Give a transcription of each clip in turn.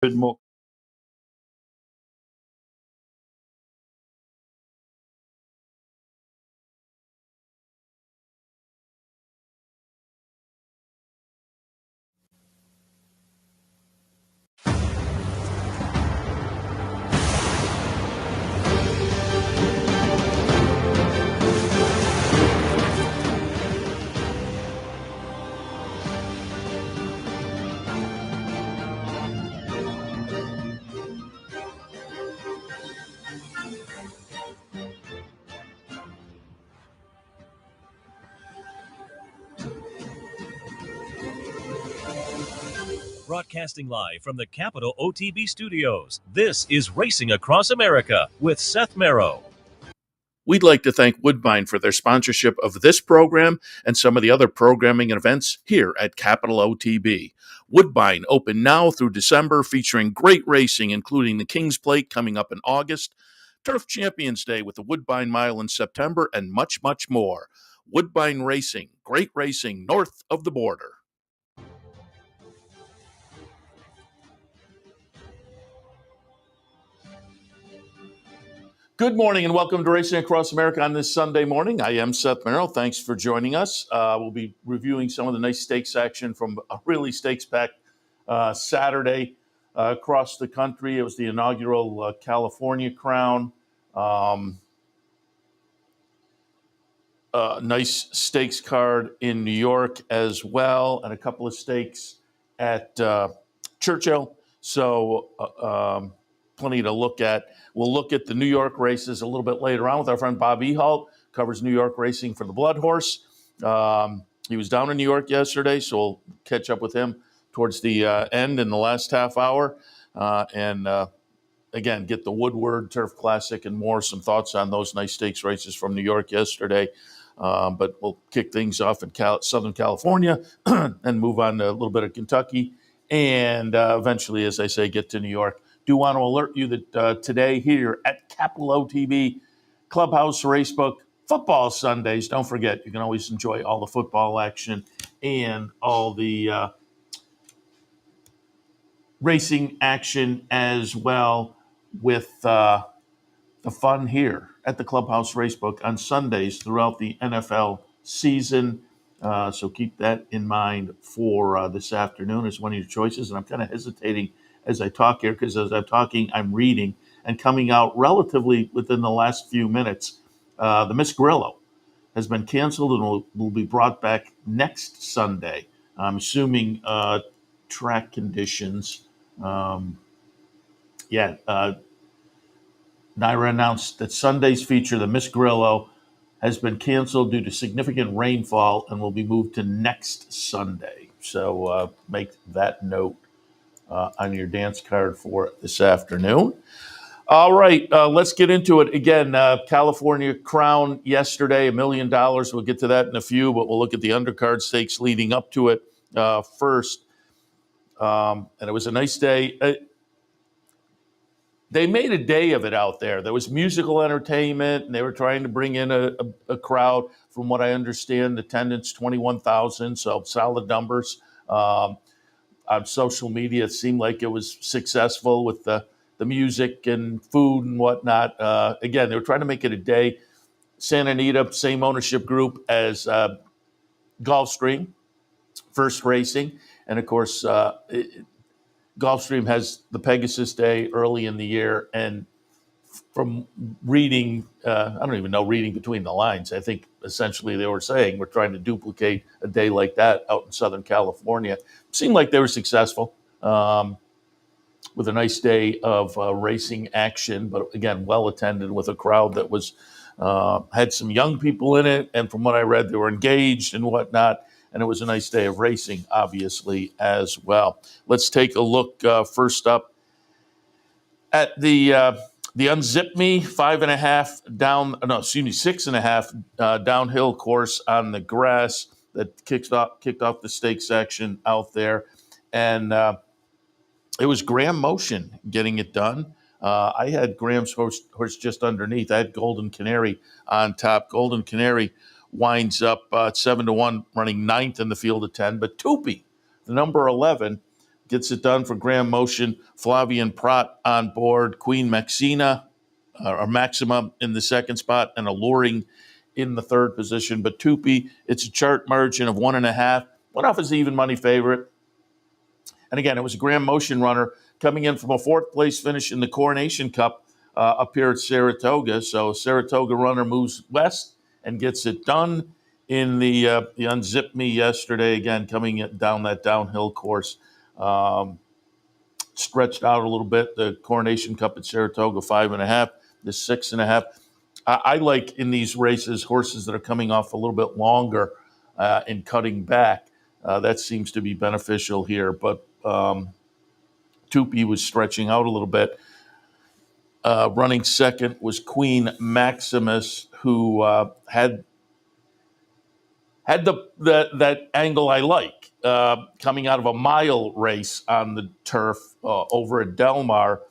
Good morning. Broadcasting live from the Capital OTB studios, this is Racing Across America with Seth Merrow. We'd like to thank Woodbine for their sponsorship of this program and some of the other programming and events here at Capital OTB. Woodbine open now through December, featuring great racing, including the King's Plate coming up in August, Turf Champions Day with the Woodbine Mile in September, and much, much more. Woodbine Racing, great racing north of the border. Good morning and welcome to Racing Across America on this Sunday morning. I am Seth Merrill. Thanks for joining us. We'll be reviewing some of the nice stakes action from a really stakes-packed Saturday across the country. It was the inaugural California Crown. Nice stakes card in New York as well, and a couple of stakes at Churchill. So plenty to look at. We'll look at the New York races a little bit later on with our friend Bob Ehalt, covers New York racing for the Bloodhorse. He was down in New York yesterday, so we'll catch up with him towards the end in the last half hour. And again, get the Woodward Turf Classic and more, some thoughts on those nice stakes races from New York yesterday. But we'll kick things off in Southern California and move on to a little bit of Kentucky. And eventually, as I say, get to New York. Do want to alert you that today here at Capital OTB Clubhouse Racebook, football Sundays. Don't forget, you can always enjoy all the football action and all the racing action as well with the fun here at the Clubhouse Racebook on Sundays throughout the NFL season. So keep that in mind for this afternoon as one of your choices. And I'm kind of hesitating as I talk here because as I'm talking, I'm reading and coming out relatively within the last few minutes. The Miss Grillo has been canceled and will be brought back next Sunday. I'm assuming track conditions. Naira announced that Sunday's feature, the Miss Grillo, has been canceled due to significant rainfall and will be moved to next Sunday. So make that note on your dance card for this afternoon. All right, let's get into it. Again, California Crown yesterday, $1 million. We'll get to that in a few, but we'll look at the undercard stakes leading up to it first. And it was a nice day. They made a day of it out there. There was musical entertainment, and they were trying to bring in a crowd. From what I understand, attendance 21,000, so solid numbers. On social media, it seemed like it was successful with the music and food and whatnot. Again, they were trying to make it a day. Santa Anita, same ownership group as Gulfstream, First Racing. And, of course, Gulfstream has the Pegasus Day early in the year. And from reading, I don't even know, reading between the lines, I think essentially they were saying we're trying to duplicate a day like that out in Southern California. Seemed like they were successful with a nice day of racing action, but again, well attended with a crowd that was had some young people in it. And from what I read, they were engaged and whatnot. And it was a nice day of racing, obviously, as well. Let's take a look first up at the Unzip Me 6.5 downhill course on the grass that kicked off the stakes action out there. And it was Graham Motion getting it done. I had Graham's horse just underneath. I had Golden Canary on top. Golden Canary winds up 7-1, running ninth in the field of 10. But Toopy, the number 11, gets it done for Graham Motion. Flavian Prat on board. Queen Maxima in the second spot, and Alluring in the third position. But Tupi, it's a chart margin of 1.5. Went off as the even money favorite. And again, it was a Graham Motion runner coming in from a fourth place finish in the Coronation Cup up here at Saratoga. So Saratoga runner moves west and gets it done in the Unzip Me yesterday. Again, coming down that downhill course. Stretched out a little bit. The Coronation Cup at Saratoga, 5.5. The 6.5. I like in these races horses that are coming off a little bit longer and cutting back. That seems to be beneficial here. But Tupi was stretching out a little bit. Running second was Queen Maximus, who had that angle I like, coming out of a mile race on the turf over at Del Mar,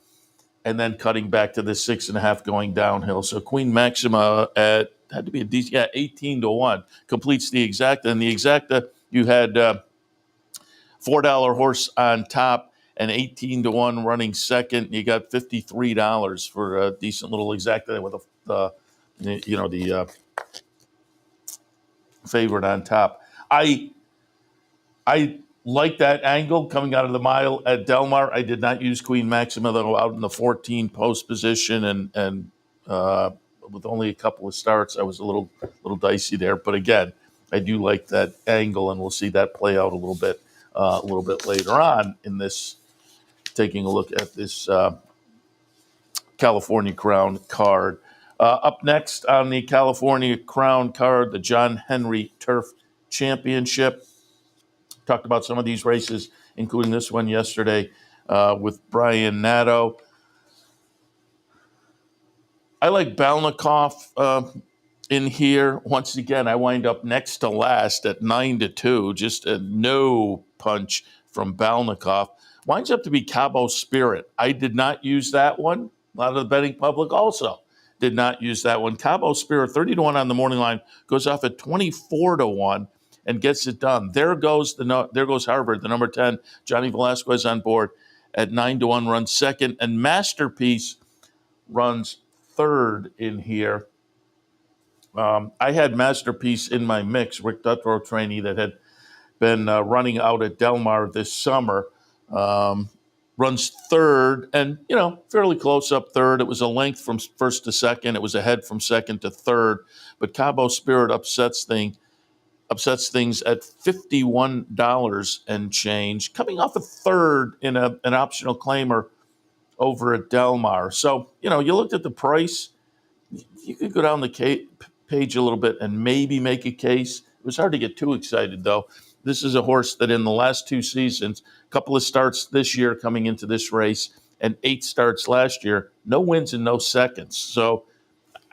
and then cutting back to the 6.5 going downhill. So Queen Maxima had to be a decent, 18-1 completes the exacta. And the exacta, you had $4 horse on top and 18-1 running second. You got $53 for a decent little exacta with the favorite on top. I like that angle coming out of the mile at Del Mar. I did not use Queen Maxima, though, out in the 14 post position, and with only a couple of starts, I was a little dicey there. But again, I do like that angle, and we'll see that play out a little bit later on in this. Taking a look at this California Crown card. Up next on the California Crown card, the John Henry Turf Championship. Talked about some of these races, including this one yesterday with Brian Nadeau. I like Balnikoff in here. Once again, I wind up next to last at 9-2. Just a no punch from Balnikoff. Winds up to be Cabo Spirit. I did not use that one. A lot of the betting public also did not use that one. Cabo Spirit, 30-1 on the morning line, goes off at 24-1 and gets it done. There goes Harvard, the number 10, Johnny Velasquez on board at 9-1, runs second, and Masterpiece runs third in here. I had Masterpiece in my mix, Rick Dutrow trainee that had been running out at Del Mar this summer. Runs third and, fairly close up third. It was a length from first to second. It was ahead from second to third. But Cabo Spirit upsets things at $51 and change, coming off a third in an optional claimer over at Del Mar. So, you looked at the price. You could go down the page a little bit and maybe make a case. It was hard to get too excited, though. This is a horse that in the last 2 seasons, a couple of starts this year coming into this race, and 8 starts last year, no wins and no seconds. So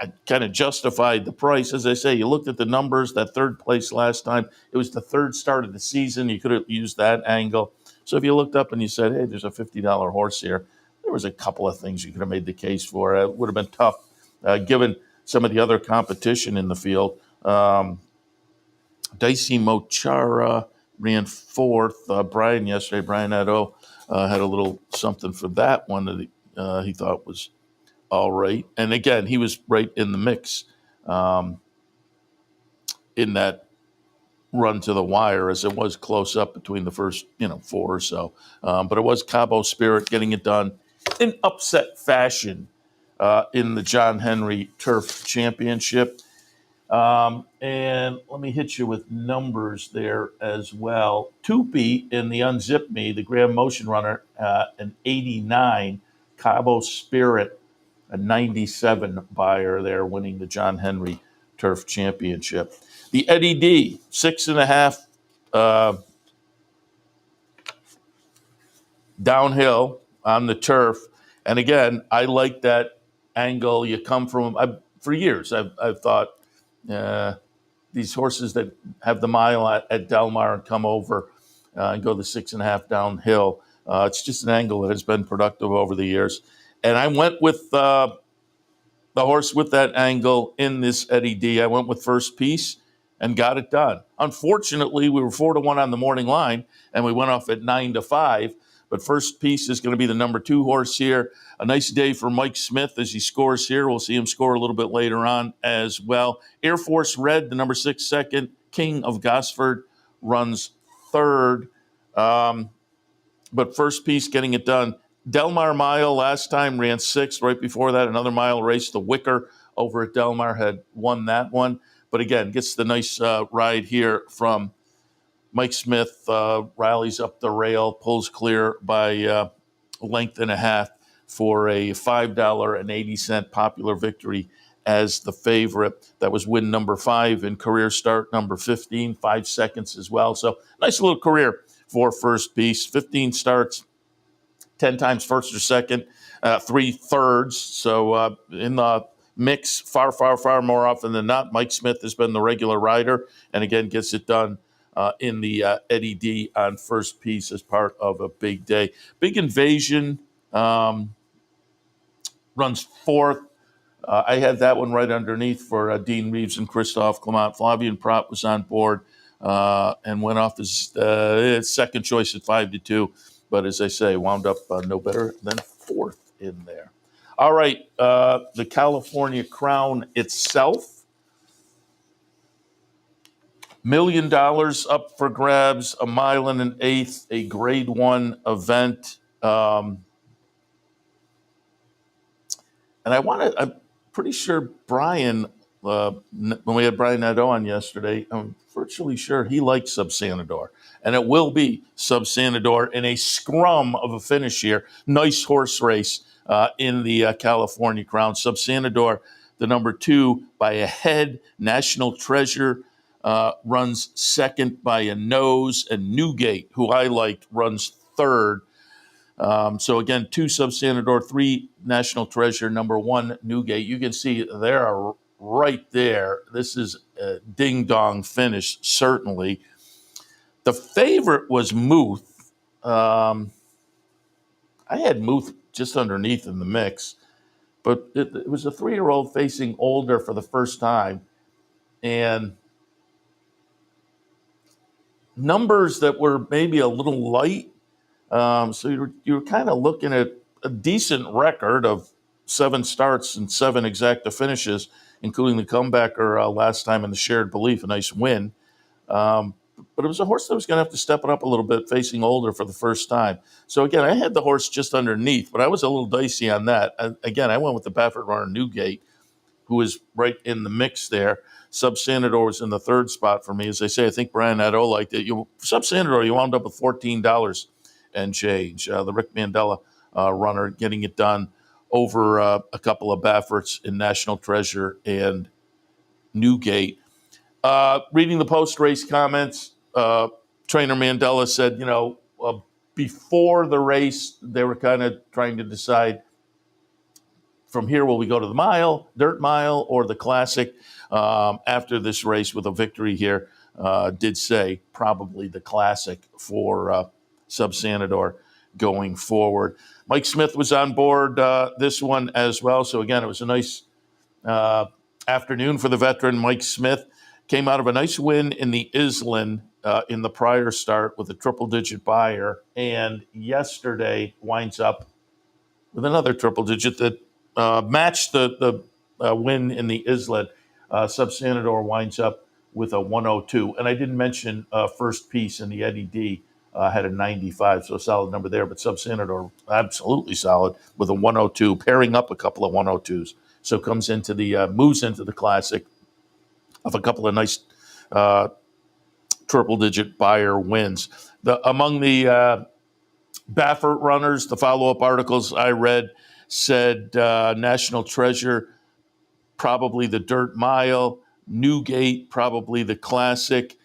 I kind of justified the price. As I say, you looked at the numbers, that third place last time. It was the third start of the season. You could have used that angle. So if you looked up and you said, hey, there's a $50 horse here, there was a couple of things you could have made the case for. It would have been tough given some of the other competition in the field. Dicey Mochara ran fourth. Brian Nadeau had a little something for that one that he thought was all right. And again, he was right in the mix in that run to the wire, as it was close up between the first 4 or so. But it was Cabo Spirit getting it done in upset fashion in the John Henry Turf Championship. And let me hit you with numbers there as well. Tupi in the Unzip Me, the Graham Motion runner, an 89. Cabo Spirit, a 97 buyer there, winning the John Henry Turf Championship. The Eddie D, 6.5 downhill on the turf. And again, I like that angle. You come from, for years, I've thought, these horses that have the mile at Del Mar and come over and go the 6.5 downhill. It's just an angle that has been productive over the years. And I went with the horse with that angle in this Eddie D. I went with First Piece and got it done. Unfortunately, we were 4-1 on the morning line, and we went off at 9-5. But first piece is going to be the number 2 horse here. A nice day for Mike Smith as he scores here. We'll see him score a little bit later on as well. Air Force Red, the number 6 second. King of Gosford runs third. But first piece getting it done. Delmar Mile last time ran 6th. Right before that, another mile race. The Wicker over at Delmar had won that one. But again, gets the nice ride here from Mike Smith, rallies up the rail, pulls clear by a length and a half for a $5.80 popular victory as the favorite. That was win number 5 and career start number 15, 5 seconds as well. So nice little career for first piece. 15 starts, 10 times first or second, 3 thirds. So in the mix, far more often than not, Mike Smith has been the regular rider and again gets it done in the Eddie D on first piece as part of a big day. Big Invasion runs 4th. I had that one right underneath for Dean Reeves and Christophe Clement. Flavian Prat was on board and went off his second choice at 5-2. But as I say, wound up no better than 4th in there. All right, the California Crown itself. $1 million up for grabs, a mile and an eighth, a grade 1 event. And I'm pretty sure Brian, when we had Brian Nadeau on yesterday, I'm virtually sure he likes Subsanador. And it will be Subsanador in a scrum of a finish here. Nice horse race in the California Crown. Subsanador, the number 2 by a head. National Treasure runs second by a nose, and Newgate, who I liked, runs third. So again, 2 Subsanador, 3 National Treasure, number 1 Newgate. You can see they are right there. This is a ding-dong finish, certainly. The favorite was Muth. I had Muth just underneath in the mix, but it was a 3-year-old facing older for the first time, and numbers that were maybe a little light. So you're kind of looking at a decent record of 7 starts and 7 exacta finishes, including the comebacker last time in the Shared Belief, a nice win. But it was a horse that was going to have to step it up a little bit, facing older for the first time. So again, I had the horse just underneath, but I was a little dicey on that. Again, I went with the Baffert runner Newgate, who is right in the mix there. Subsanador was in the 3rd spot for me. As I say, I think Brian Nadeau liked it. Subsanador, you wound up with $14 and change. The Rick Mandela runner getting it done over a couple of Bafferts in National Treasure and Newgate. Reading the post-race comments, trainer Mandela said, before the race, they were kind of trying to decide from here, will we go to the mile, dirt mile, or the classic? After this race with a victory here, did say probably the classic for Subsanador going forward. Mike Smith was on board this one as well. So again, it was a nice afternoon for the veteran Mike Smith. Came out of a nice win in the Island in the prior start with a triple-digit buyer, and yesterday winds up with another triple-digit that matched the win in the Islet. Subsanador winds up with a 102. And I didn't mention first piece in the Eddie D had a 95, so a solid number there. But Subsanador, absolutely solid with a 102, pairing up a couple of 102s. So comes into the, moves into the classic of a couple of nice triple-digit buyer wins. Among the Baffert runners, the follow-up articles I read said National Treasure, probably the dirt mile, Newgate, probably the classic.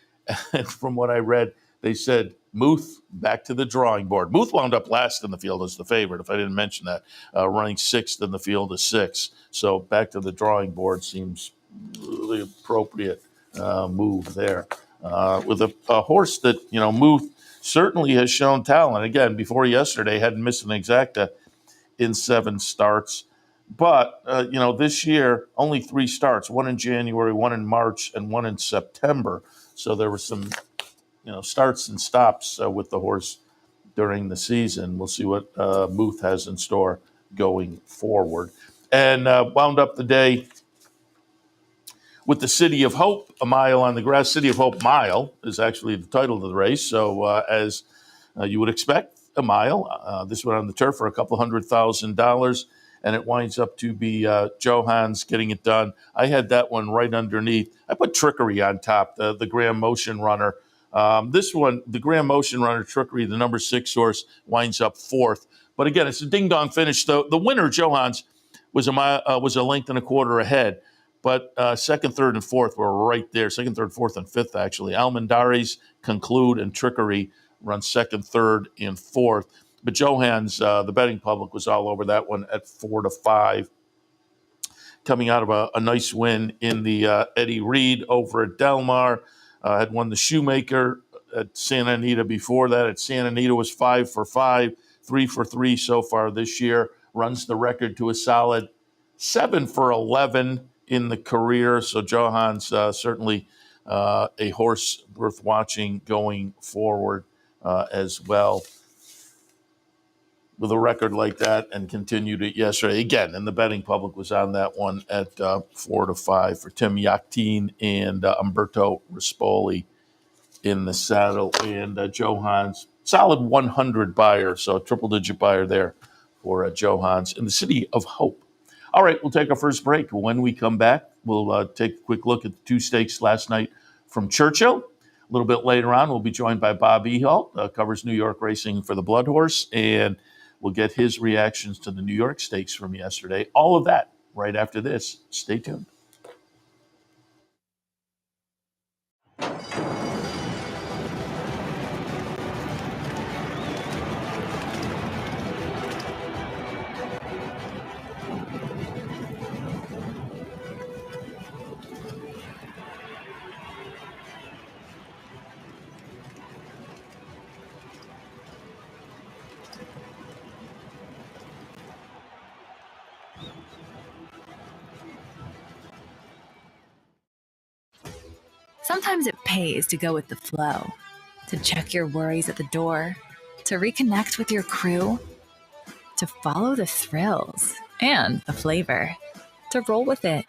And from what I read, they said Muth back to the drawing board. Muth wound up last in the field as the favorite, if I didn't mention that, running 6th in the field as 6. So back to the drawing board seems really appropriate move there. With a horse that, Muth certainly has shown talent. Again, before yesterday, hadn't missed an exacta in 7 starts. But, this year, only 3 starts, 1 in January, 1 in March, and 1 in September. So there were some, starts and stops with the horse during the season. We'll see what Muth has in store going forward. And wound up the day with the City of Hope, a mile on the grass. City of Hope Mile is actually the title of the race. So as you would expect, a mile. This went on the turf for a couple $100,000, and it winds up to be Johans getting it done. I had that one right underneath. I put Trickery on top, the Graham Motion Runner. This one, the Graham Motion Runner, Trickery, the number 6 horse, winds up fourth. But again, it's a ding-dong finish. The winner, Johans, was a length and a quarter ahead. But second, third, and fourth were right there. Second, third, fourth, and fifth, actually. Almendares, Conclude, and Trickery run second, third, and fourth. But Johans, the betting public, was all over that one at 4-5. Coming out of a nice win in the Eddie Reed over at Del Mar. Had won the Shoemaker at Santa Anita before that. At Santa Anita was 5 for 5, 3 for 3 so far this year. Runs the record to a solid 7 for 11 in the career. So Johans certainly a horse worth watching going forward as well. With a record like that, and continued it yesterday again. And the betting public was on that one at 4-5 for Tim Yachtine and Umberto Rispoli in the saddle. And Johans, solid 100 buyer, so a triple-digit buyer there for Johans in the City of Hope. All right, we'll take our first break. When we come back, we'll take a quick look at the 2 stakes last night from Churchill. A little bit later on, we'll be joined by Bob Ehalt, covers New York racing for the Bloodhorse, and we'll get his reactions to the New York Stakes from yesterday. All of that right after this. Stay tuned. Sometimes it pays to go with the flow, to check your worries at the door, to reconnect with your crew, to follow the thrills and the flavor, to roll with it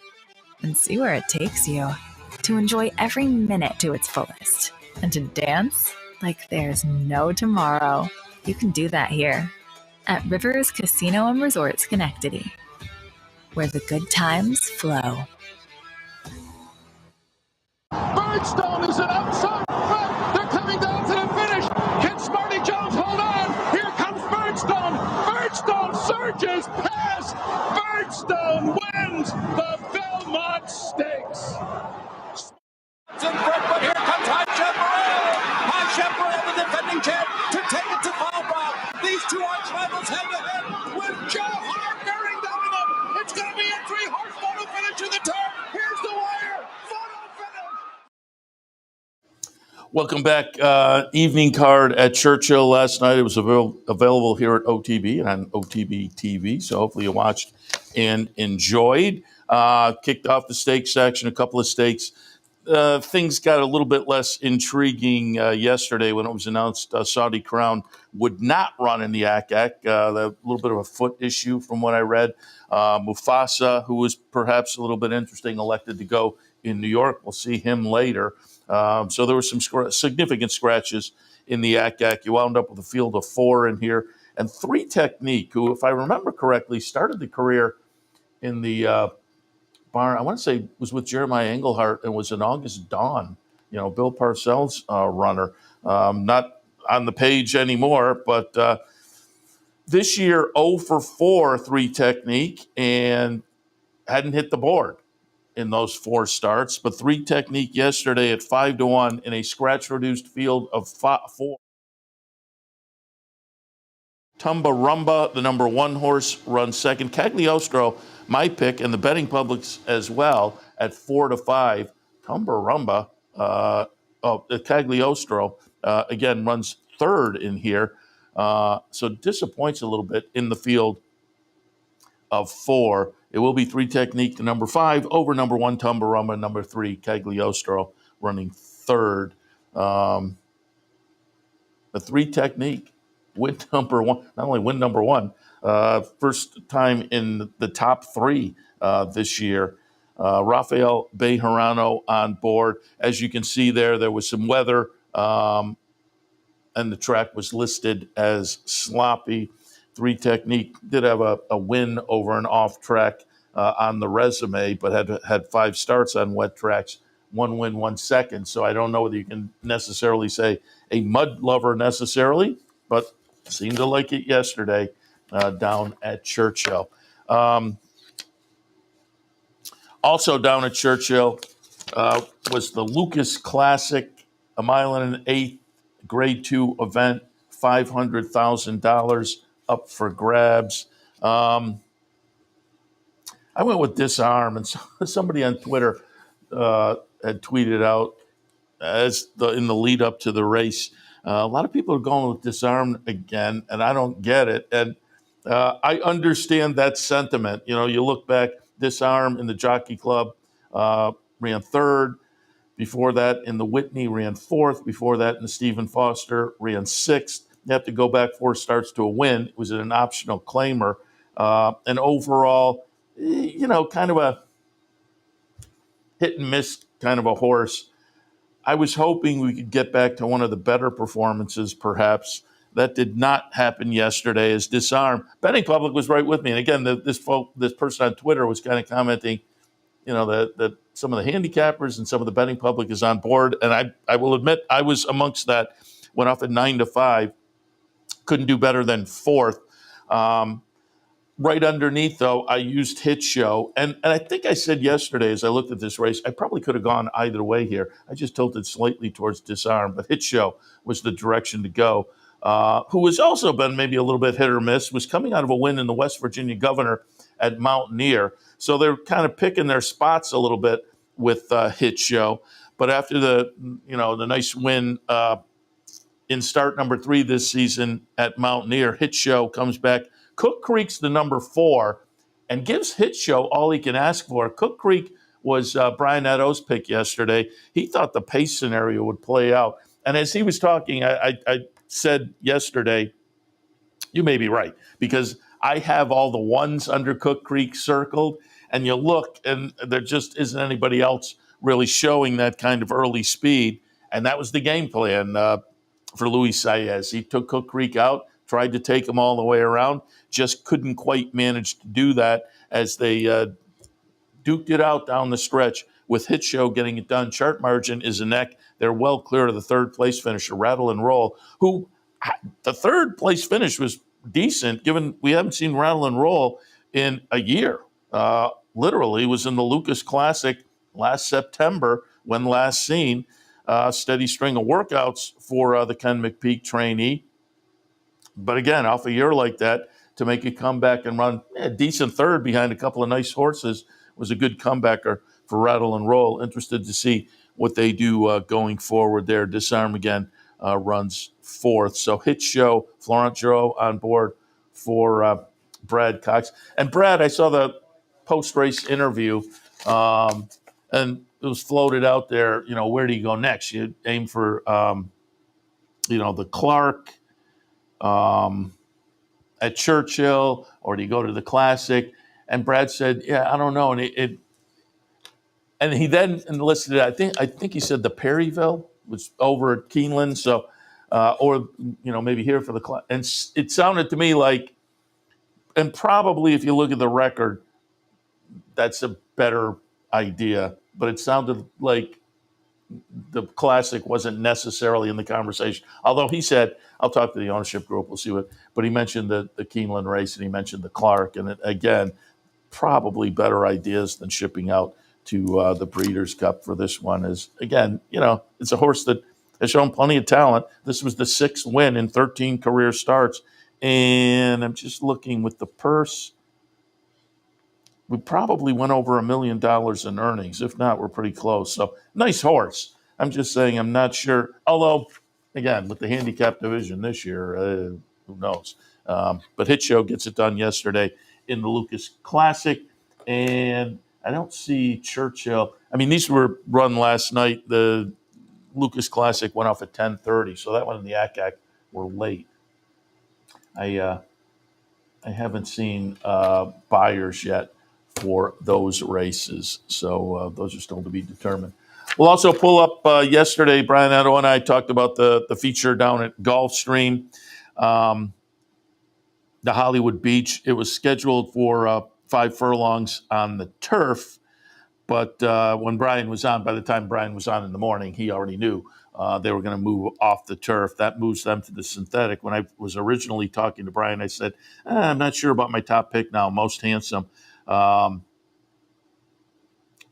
and see where it takes you, to enjoy every minute to its fullest, and to dance like there's no tomorrow. You can do that here at Rivers Casino and Resort Schenectady, where the good times flow. Birdstone is an outside front. They're coming down to the finish. Can Smarty Jones hold on? Here comes Birdstone. Birdstone surges past. Birdstone wins the Belmont Stakes. It's in front, but here comes High Chaparral. High Chaparral, the defending champ, to take it to Paul Brown. These two arch rivals head to head with Joe Hart bearing down on them. It's going to be a 3-horse photo finish to the turn. Here's the wire. Photo finish. Welcome back. Evening card at Churchill last night. It was available here at OTB and on OTB TV, so hopefully you watched and enjoyed. Kicked off the stakes section, a couple of stakes. Things got a little bit less intriguing yesterday when it was announced Saudi Crown would not run in the ACAC. A little bit of a foot issue from what I read. Mufasa, who was perhaps a little bit interesting, elected to go in New York. We'll see him later. So there were some significant scratches in the ACAC. You wound up with a field of 4 in here. And 3 Technique, who, if I remember correctly, started the career in the barn, I want to say was with Jeremiah Englehart and was an August Dawn, Bill Parcells runner. Not on the page anymore, but this year 0 for 4, 3 Technique, and hadn't hit the board in those 4 starts. But 3 Technique yesterday at 5-1 in a scratch-reduced field of 4. Tumba Rumba, the number 1 horse, runs second. Cagliostro, my pick, and the betting publics as well at 4-5. Tumba Rumba, Cagliostro, again, runs third in here. So disappoints a little bit in the field of 4. It will be 3 Technique, the number 5, over number 1 Tumba Rumba, number 3 Cagliostro running third. The 3 Technique. win number one, not only win number one, first time in the top three this year. Rafael Bejarano on board. As you can see there was some weather, and the track was listed as sloppy. 3 Technique did have a win over an off track on the resume, but had 5 starts on wet tracks, 1 win, 1 second. So I don't know whether you can necessarily say a mud lover necessarily, but seemed to like it yesterday down at Churchill. Also down at Churchill was the Lucas Classic, a 1.125 Grade 2 event, $500,000 up for grabs. I went with Disarm, and somebody on Twitter had tweeted out in the lead up to the race. A lot of people are going with Disarm again, and I don't get it. And I understand that sentiment. You know, you look back, Disarm in the Jockey Club ran third. Before that, in the Whitney, ran fourth. Before that, in the Stephen Foster, ran sixth. You have to go back 4 starts to a win. It was an optional claimer. And overall, kind of a hit and miss kind of a horse. I was hoping we could get back to one of the better performances, perhaps. That did not happen yesterday as Disarm. Betting public was right with me. And again, this person on Twitter was kind of commenting, that some of the handicappers and some of the betting public is on board. And I will admit I was amongst that. Went off at 9-5. Couldn't do better than fourth. Right underneath, though, I used Hit Show. And I think I said yesterday as I looked at this race, I probably could have gone either way here. I just tilted slightly towards Disarm, but Hit Show was the direction to go. Who has also been maybe a little bit hit or miss, was coming out of a win in the West Virginia Governor at Mountaineer. So they're kind of picking their spots a little bit with Hit Show. But after the nice win in start number 3 this season at Mountaineer, Hit Show comes back. Cook Creek's the number 4 and gives Hit Show all he can ask for. Cook Creek was Brian Eddowes' pick yesterday. He thought the pace scenario would play out. And as he was talking, I said yesterday, you may be right, because I have all the ones under Cook Creek circled, and you look, and there just isn't anybody else really showing that kind of early speed. And that was the game plan for Luis Saez. He took Cook Creek out, tried to take him all the way around, just couldn't quite manage to do that as they duked it out down the stretch with Hit Show getting it done. Chart margin is a neck. They're well clear of the third place finisher, Rattle and Roll, who the third place finish was decent, given we haven't seen Rattle and Roll in a year. Literally was in the Lucas Classic last September when last seen. Steady string of workouts for the Ken McPeak trainee. But again, off a year like that, to make a comeback and run a decent third behind a couple of nice horses was a good comebacker for Rattle and Roll. Interested to see what they do going forward there. Disarm again runs fourth. So Hit Show, Florent Giraud on board for Brad Cox. And Brad, I saw the post-race interview, and it was floated out there, where do you go next? You aim for, the Clark at Churchill, or do you go to the Classic? And Brad said, I don't know. And he then enlisted it. I think he said the Perryville was over at Keeneland. So, or maybe here for the Classic. And it sounded to me like, and probably if you look at the record, that's a better idea. But it sounded like the Classic wasn't necessarily in the conversation. Although he said, I'll talk to the ownership group, we'll see what. But he mentioned the Keeneland race, and he mentioned the Clark. And again, probably better ideas than shipping out to the Breeders' Cup for this one. Is again, it's a horse that has shown plenty of talent. This was the 6th win in 13 career starts. And I'm just looking with the purse. We probably went over $1 million in earnings. If not, we're pretty close. So nice horse. I'm just saying I'm not sure. Although, again, with the handicap division this year, who knows? But Hit Show gets it done yesterday in the Lucas Classic. And I don't see Churchill. I mean, these were run last night. The Lucas Classic went off at 10:30. So that one and the ACAC were late. I haven't seen buyers yet for those races, so those are still to be determined. We'll also pull up yesterday. Brian Otto and I talked about the feature down at Gulfstream, the Hollywood Beach. It was scheduled for 5 furlongs on the turf, but when Brian was on, by the time Brian was on in the morning, he already knew they were going to move off the turf. That moves them to the synthetic. When I was originally talking to Brian, I said, I'm not sure about my top pick now, Most Handsome,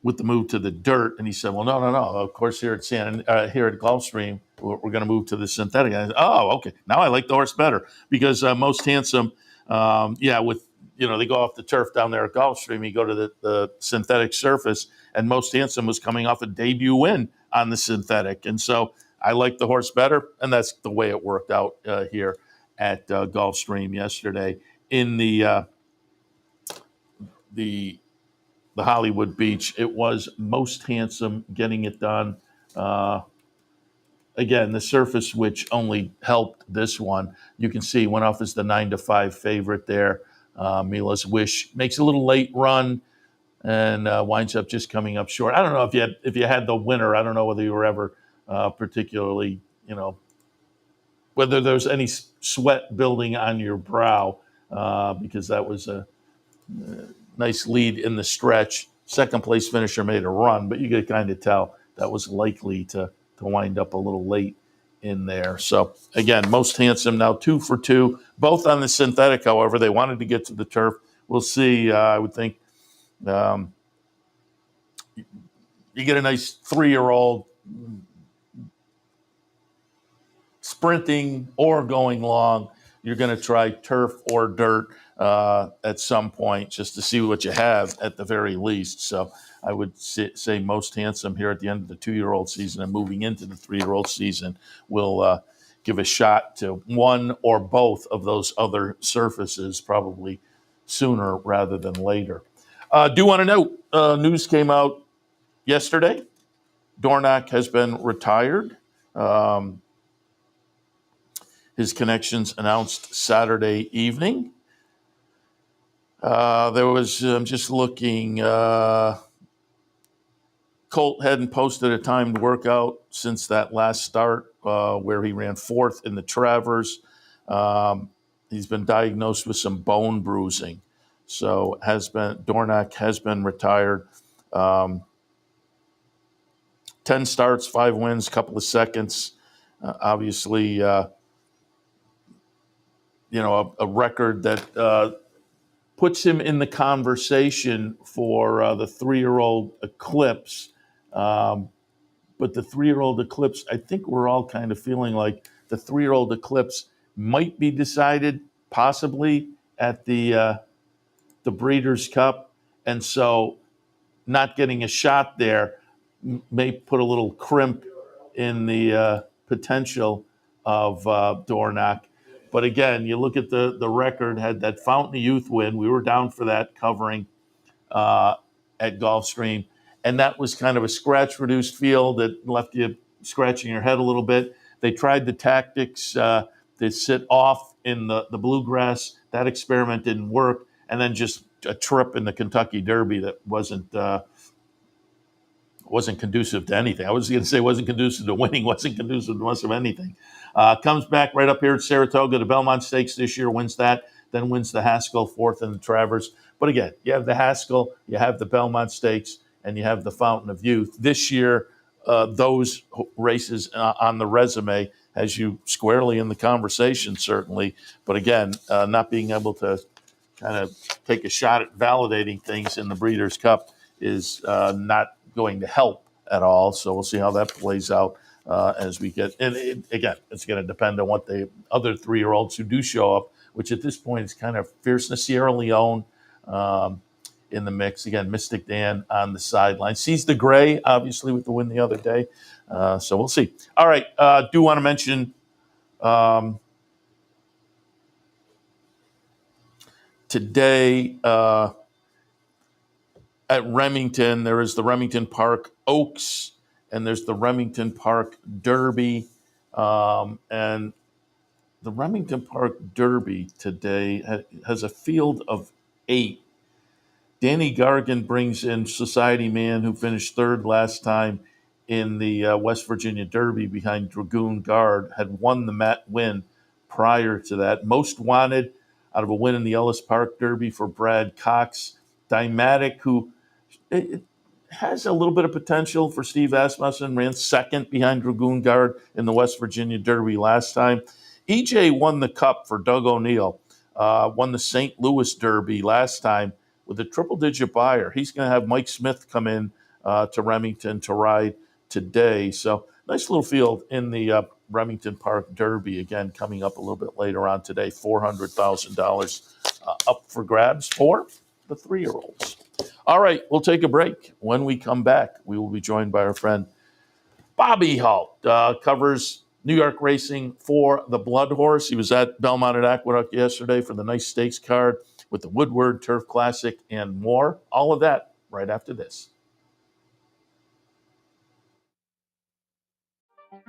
with the move to the dirt. And he said, well, no. Of course, here at Gulfstream, we're going to move to the synthetic. And I said, oh, okay. Now I like the horse better because Most Handsome, they go off the turf down there at Gulfstream. You go to the synthetic surface, and Most Handsome was coming off a debut win on the synthetic. And so I like the horse better, and that's the way it worked out here at Gulfstream yesterday in the Hollywood Beach. It was Most Handsome getting it done. Again, the surface, which only helped this one, you can see went off as the 9-5 favorite there. Mila's Wish makes a little late run and winds up just coming up short. I don't know if you had the winner. I don't know whether you were ever particularly, whether there's any sweat building on your brow because that was a nice lead in the stretch. Second place finisher made a run, but you could kind of tell that was likely to wind up a little late in there. So again, Most Handsome now 2 for 2, both on the synthetic. However, they wanted to get to the turf. We'll see. I would think you get a nice 3-year-old sprinting or going long. You're going to try turf or dirt at some point just to see what you have at the very least. So I would say Most Handsome here at the end of the 2-year-old season and moving into the 3-year-old season will give a shot to one or both of those other surfaces probably sooner rather than later. Do want to note, news came out yesterday. Dornock has been retired. His connections announced Saturday evening. There was, I'm just looking, Colt hadn't posted a timed workout since that last start where he ran 4th in the Travers. He's been diagnosed with some bone bruising. So Dornock has been retired. 10 starts, 5 wins, couple of seconds. Obviously, a record that puts him in the conversation for the 3-year-old Eclipse. But the 3-year-old Eclipse, I think we're all kind of feeling like the 3-year-old Eclipse might be decided possibly at the Breeders' Cup. And so not getting a shot there may put a little crimp in the potential of Dornock. But again, you look at the record, had that Fountain of Youth win. We were down for that covering at Gulfstream. And that was kind of a scratch-reduced field that left you scratching your head a little bit. They tried the tactics to sit off in the bluegrass. That experiment didn't work. And then just a trip in the Kentucky Derby that wasn't conducive to anything. I was going to say wasn't conducive to winning, wasn't conducive to much of anything. Comes back right up here at Saratoga. The Belmont Stakes this year, wins that, then wins the Haskell 4th in the Travers. But again, you have the Haskell, you have the Belmont Stakes, and you have the Fountain of Youth. This year, those races on the resume has you squarely in the conversation, certainly. But again, not being able to kind of take a shot at validating things in the Breeders' Cup is not going to help at all. So we'll see how that plays out as we get. And again, it's going to depend on what the other 3-year-olds who do show up, which at this point is kind of Fierceness Sierra Leone in the mix. Again, Mystic Dan on the sideline. Sees the gray, obviously, with the win the other day. So we'll see. All right. Do want to mention today at Remington, there is the Remington Park Oaks, and there's the Remington Park Derby. And the Remington Park Derby today has a field of 8. Danny Gargan brings in Society Man, who finished third last time in the West Virginia Derby behind Dragoon Guard, had won the win prior to that. Most Wanted out of a win in the Ellis Park Derby for Brad Cox. Dymatic, who it has a little bit of potential for Steve Asmussen, ran second behind Dragoon Guard in the West Virginia Derby last time. EJ won the Cup for Doug O'Neill, won the St. Louis Derby last time with a triple-digit buyer. He's going to have Mike Smith come in to Remington to ride today. So nice little field in the Remington Park Derby, again, coming up a little bit later on today. $400,000 up for grabs for the 3-year-olds. All right, we'll take a break. When we come back, we will be joined by our friend Bob Ehalt, covers New York racing for the Bloodhorse. He was at Belmont at Aqueduct yesterday for the nice stakes card with the Woodward Turf Classic and more. All of that right after this.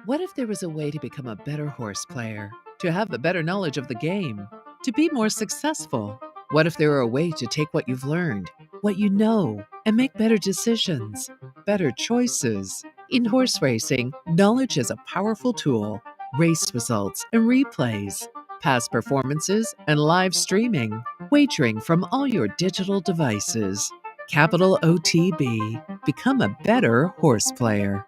What if there was a way to become a better horse player, to have a better knowledge of the game, to be more successful? What if there were a way to take what you've learned, what you know, and make better decisions, better choices? In horse racing, knowledge is a powerful tool. Race results and replays, past performances and live streaming, wagering from all your digital devices. Capital OTB. Become a better horse player.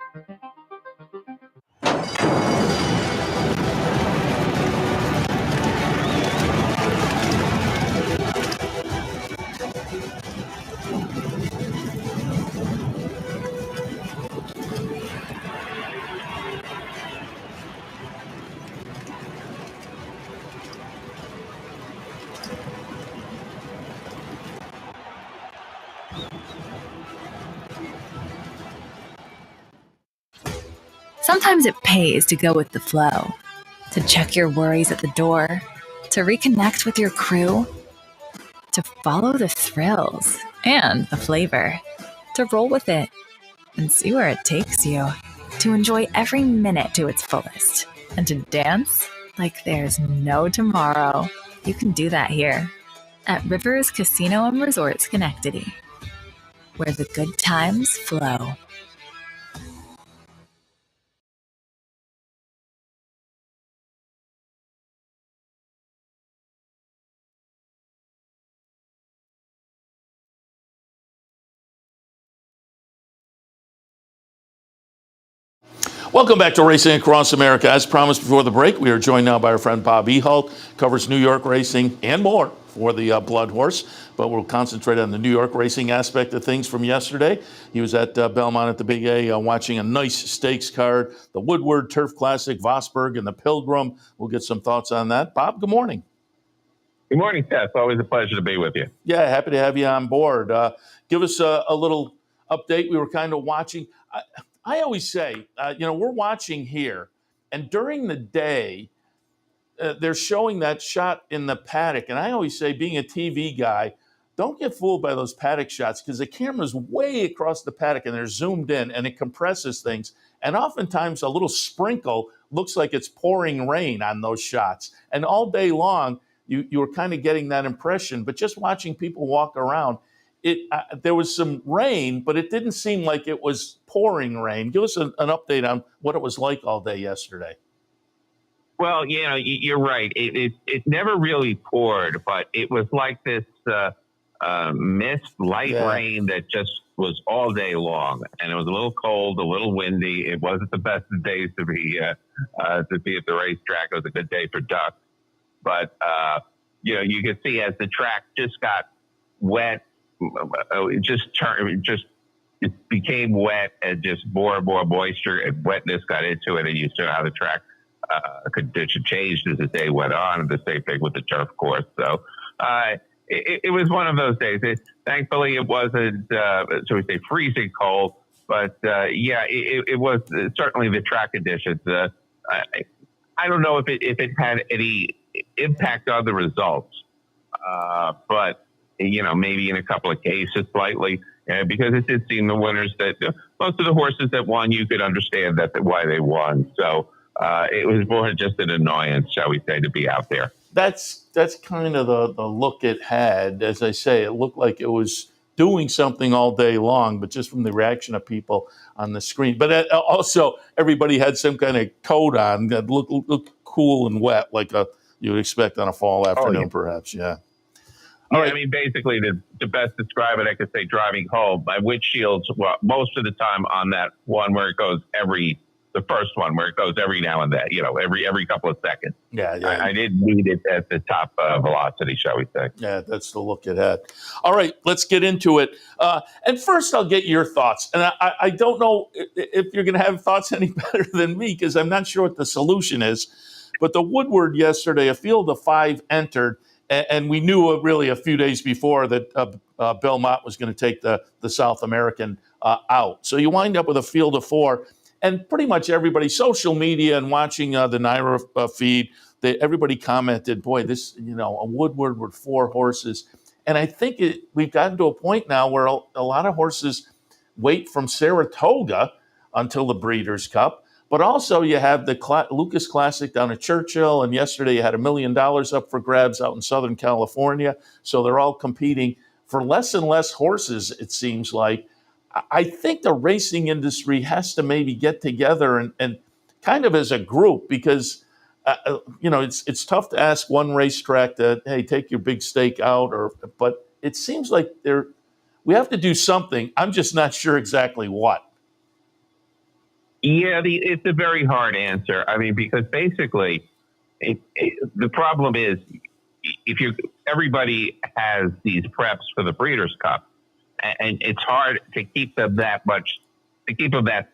Sometimes it pays to go with the flow, to check your worries at the door, to reconnect with your crew, to follow the thrills and the flavor, to roll with it and see where it takes you, to enjoy every minute to its fullest, and to dance like there's no tomorrow. You can do that here at Rivers Casino and Resort Schenectady, where the good times flow. Welcome back to Racing Across America. As promised before the break, we are joined now by our friend Bob Ehalt, covers New York racing and more for the Bloodhorse, but we'll concentrate on the New York racing aspect of things from yesterday. He was at Belmont at the Big A watching a nice stakes card, the Woodward Turf Classic, Vosburg, and the Pilgrim. We'll get some thoughts on that. Bob, good morning. Good morning, Seth. Always a pleasure to be with you. Yeah, happy to have you on board. Give us a little update. We were kind of watching. I always say, we're watching here, and during the day, they're showing that shot in the paddock. And I always say, being a TV guy, don't get fooled by those paddock shots because the camera's way across the paddock and they're zoomed in and it compresses things. And oftentimes a little sprinkle looks like it's pouring rain on those shots. And all day long, you're kind of getting that impression. But just watching people walk around, there was some rain, but it didn't seem like it was pouring rain. Give us an update on what it was like all day yesterday. Well, you're right. It never really poured, but it was like this mist, light rain that just was all day long, and it was a little cold, a little windy. It wasn't the best of days to be at the racetrack. It was a good day for ducks, but you could see as the track just got wet. It became wet and just more and more moisture and wetness got into it, and you saw how the track condition changed as the day went on. And the same thing with the turf course. So it was one of those days. Thankfully, it wasn't so we say freezing cold, but it was certainly the track conditions. I don't know if it had any impact on the results, but maybe in a couple of cases slightly, because it did seem the winners that most of the horses that won, you could understand why they won. So it was more just an annoyance, shall we say, to be out there. That's kind of the look it had. As I say, it looked like it was doing something all day long, but just from the reaction of people on the screen. But also, everybody had some kind of coat on that looked cool and wet, like you would expect on a fall afternoon, perhaps. Yeah. Yeah, right. I mean, basically, to best describe it, I could say driving home. My windshield's, well, most of the time on that one where it goes the first one where it goes every now and then, every couple of seconds. Yeah. I didn't need it at the top velocity, shall we say. Yeah, that's the look it had. All right, let's get into it. And first, I'll get your thoughts. And I don't know if you're going to have thoughts any better than me, because I'm not sure what the solution is. But the Woodward yesterday, a field of 5 entered. And we knew really a few days before that Belmont was going to take the South American out. So you wind up with a field of 4. And pretty much everybody, social media and watching the Naira feed, everybody commented, boy, this, a Woodward with 4 horses. And I think we've gotten to a point now where a lot of horses wait from Saratoga until the Breeders' Cup. But also you have the Lucas Classic down at Churchill, and yesterday you had $1 million up for grabs out in Southern California. So they're all competing for less and less horses, it seems like. I think the racing industry has to maybe get together and kind of as a group, because it's tough to ask one racetrack that, hey, take your big stake out, but it seems like we have to do something. I'm just not sure exactly what. Yeah, it's a very hard answer. I mean, because basically, the problem is everybody has these preps for the Breeders' Cup, and it's hard to keep them that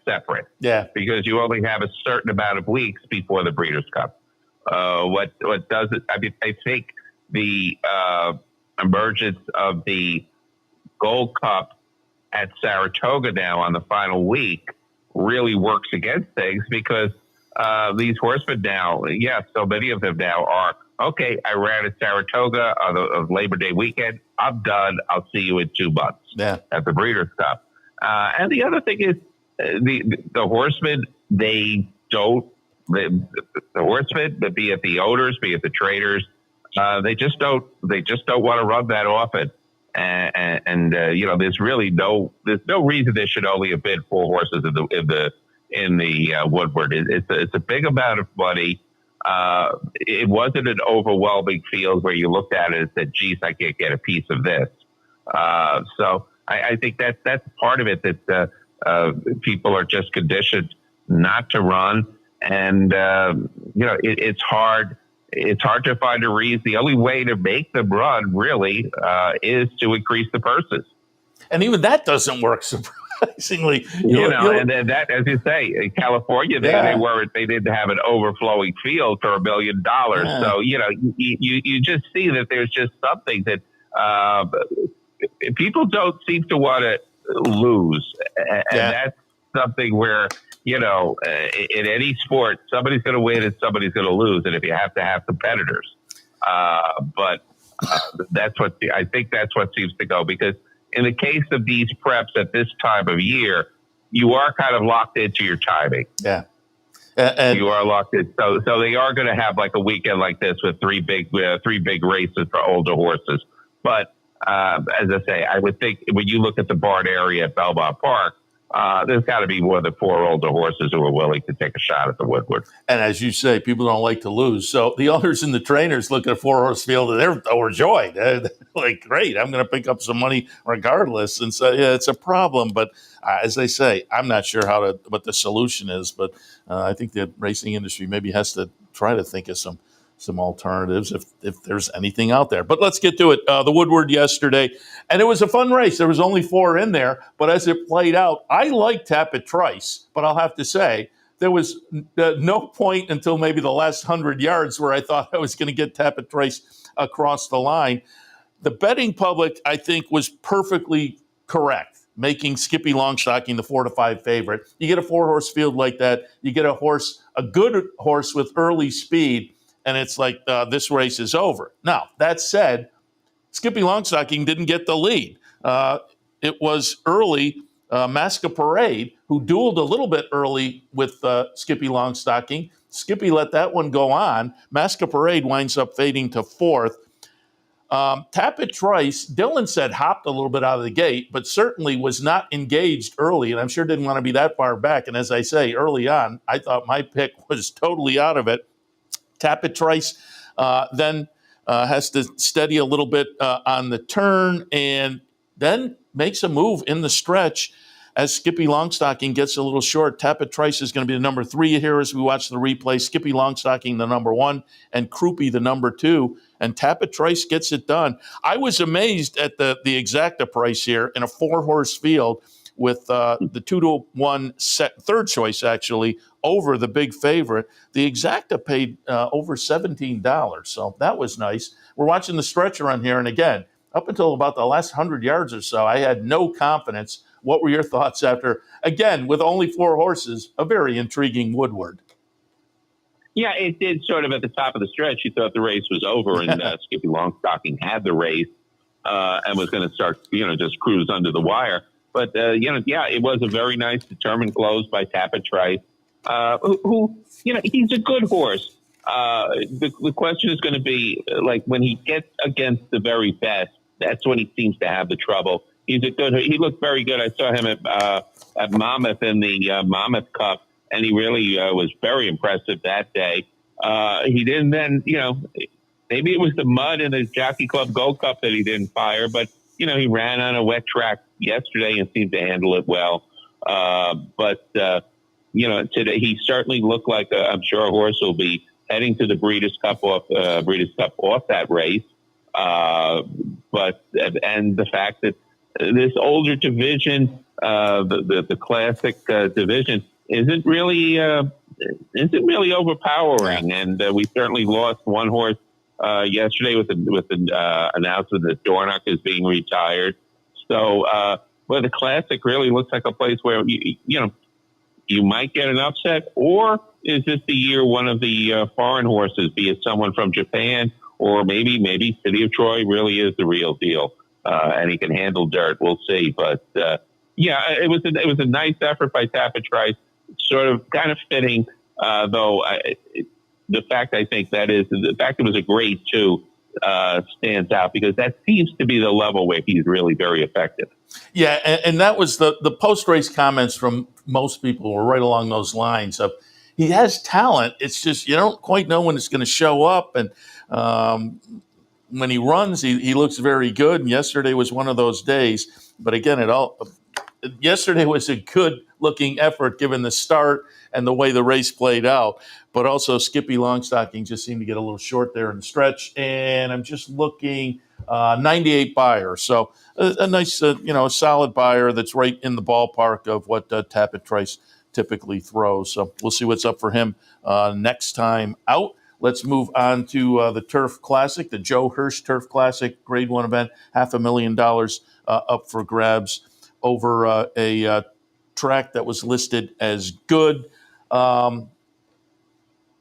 separate. Yeah, because you only have a certain amount of weeks before the Breeders' Cup. What does it? I mean, I think the emergence of the Gold Cup at Saratoga now on the final week really works against things, because these horsemen now, so many of them now are, okay, I ran at Saratoga on Labor Day weekend. I'm done. I'll see you in 2 months at the Breeders' Cup. And the other thing is the horsemen, the horsemen, be it the owners, be it the traders, they just don't want to run that often. And there's really no reason there should only have been 4 horses in the Woodward. It's a big amount of money. It wasn't an overwhelming field where you looked at it and said, geez, I can't get a piece of this. So I think that's part of it, that people are just conditioned not to run. And, it's hard. It's hard to find a reason. The only way to make them run really is to increase the purses. And even that doesn't work surprisingly. And then that, as you say, in California, they didn't have an overflowing field for $1 million. Yeah. So, you just see that there's just something that people don't seem to want to lose. And that's something where, in any sport, somebody's going to win and somebody's going to lose. And if you have to have competitors, but I think that's what seems to go, because in the case of these preps at this time of year, you are kind of locked into your timing. Yeah. And you are locked in. So they are going to have like a weekend like this with three big races for older horses. But as I say, I would think when you look at the barn area at Belmont Park, there's got to be more than 4 older horses who are willing to take a shot at the Woodward. And as you say, people don't like to lose. So the owners and the trainers look at a 4-horse field and they're overjoyed. They're like, great, I'm going to pick up some money regardless. And so, it's a problem. But as I say, I'm not sure what the solution is. But I think the racing industry maybe has to try to think of some alternatives if there's anything out there. But let's get to it. The Woodward yesterday, and it was a fun race. There was only 4 in there, but as it played out, I liked Tapit Trice, but I'll have to say there was no point until maybe the last 100 yards where I thought I was going to get Tapit Trice across the line. The betting public, I think, was perfectly correct, making Skippy Longstocking the 4-5 favorite. You get a 4-horse field like that, you get a good horse with early speed, and it's like this race is over. Now, that said, Skippy Longstocking didn't get the lead. It was early Masca Parade, who dueled a little bit early with Skippy Longstocking, Skippy let that one go on. Masquerade winds up fading to fourth. Tappet Trice, Dylan said hopped a little bit out of the gate, but certainly was not engaged early, and I'm sure didn't want to be that far back. And as I say, early on, I thought my pick was totally out of it. Tappet Trice then has to steady a little bit on the turn and then makes a move in the stretch as Skippy Longstocking gets a little short. Tappet Trice is going to be the number 3 here as we watch the replay. Skippy Longstocking the number 1 and Kroupy the number 2. And Tappet Trice gets it done. I was amazed at the exacta price here in a 4-horse field with the 2-to-1 set, third choice actually over the big favorite. The exacta paid over $17, so that was nice. We're watching the stretch run here, and again, up until about the last 100 yards or so, I had no confidence. What were your thoughts after, again, with only 4 horses, a very intriguing Woodward? Yeah, it did sort of at the top of the stretch. You thought the race was over, and Skippy Longstocking had the race and was going to start, just cruise under the wire. But, it was a very nice, determined close by Tappet Trice, who, he's a good horse. The question is going to be, like, when he gets against the very best, that's when he seems to have the trouble. He looked very good. I saw him at Monmouth in the Monmouth Cup, and he really was very impressive that day. He didn't then, maybe it was the mud in the Jockey Club Gold Cup that he didn't fire, but, he ran on a wet track yesterday and seemed to handle it well. Today he certainly looked like, I'm sure a horse will be heading to the Breeders' Cup off that race. And the fact that this older division, the classic division, isn't really overpowering. And we certainly lost one horse yesterday with the announcement that Dornoch is being retired. So, the classic really looks like a place where you might get an upset, or is this the year one of the foreign horses, be it someone from Japan, or maybe City of Troy really is the real deal, and he can handle dirt. We'll see. But it was a nice effort by Tappet Trice, sort of kind of fitting, though. The fact it was a grade 2 stands out because that seems to be the level where he's really very effective. Yeah, and that was the post-race comments from most people were right along those lines of he has talent. It's just you don't quite know when it's going to show up. And when he runs, he looks very good. And yesterday was one of those days. But again, yesterday was a good-looking effort given the start and the way the race played out. But also Skippy Longstocking just seemed to get a little short there in the stretch. And I'm just looking 98 buyer. So a nice, a solid buyer that's right in the ballpark of what Tappet Trice typically throws. So we'll see what's up for him next time out. Let's move on to the Turf Classic, the Joe Hirsch Turf Classic, Grade 1 event, $500,000 up for grabs over a track that was listed as good.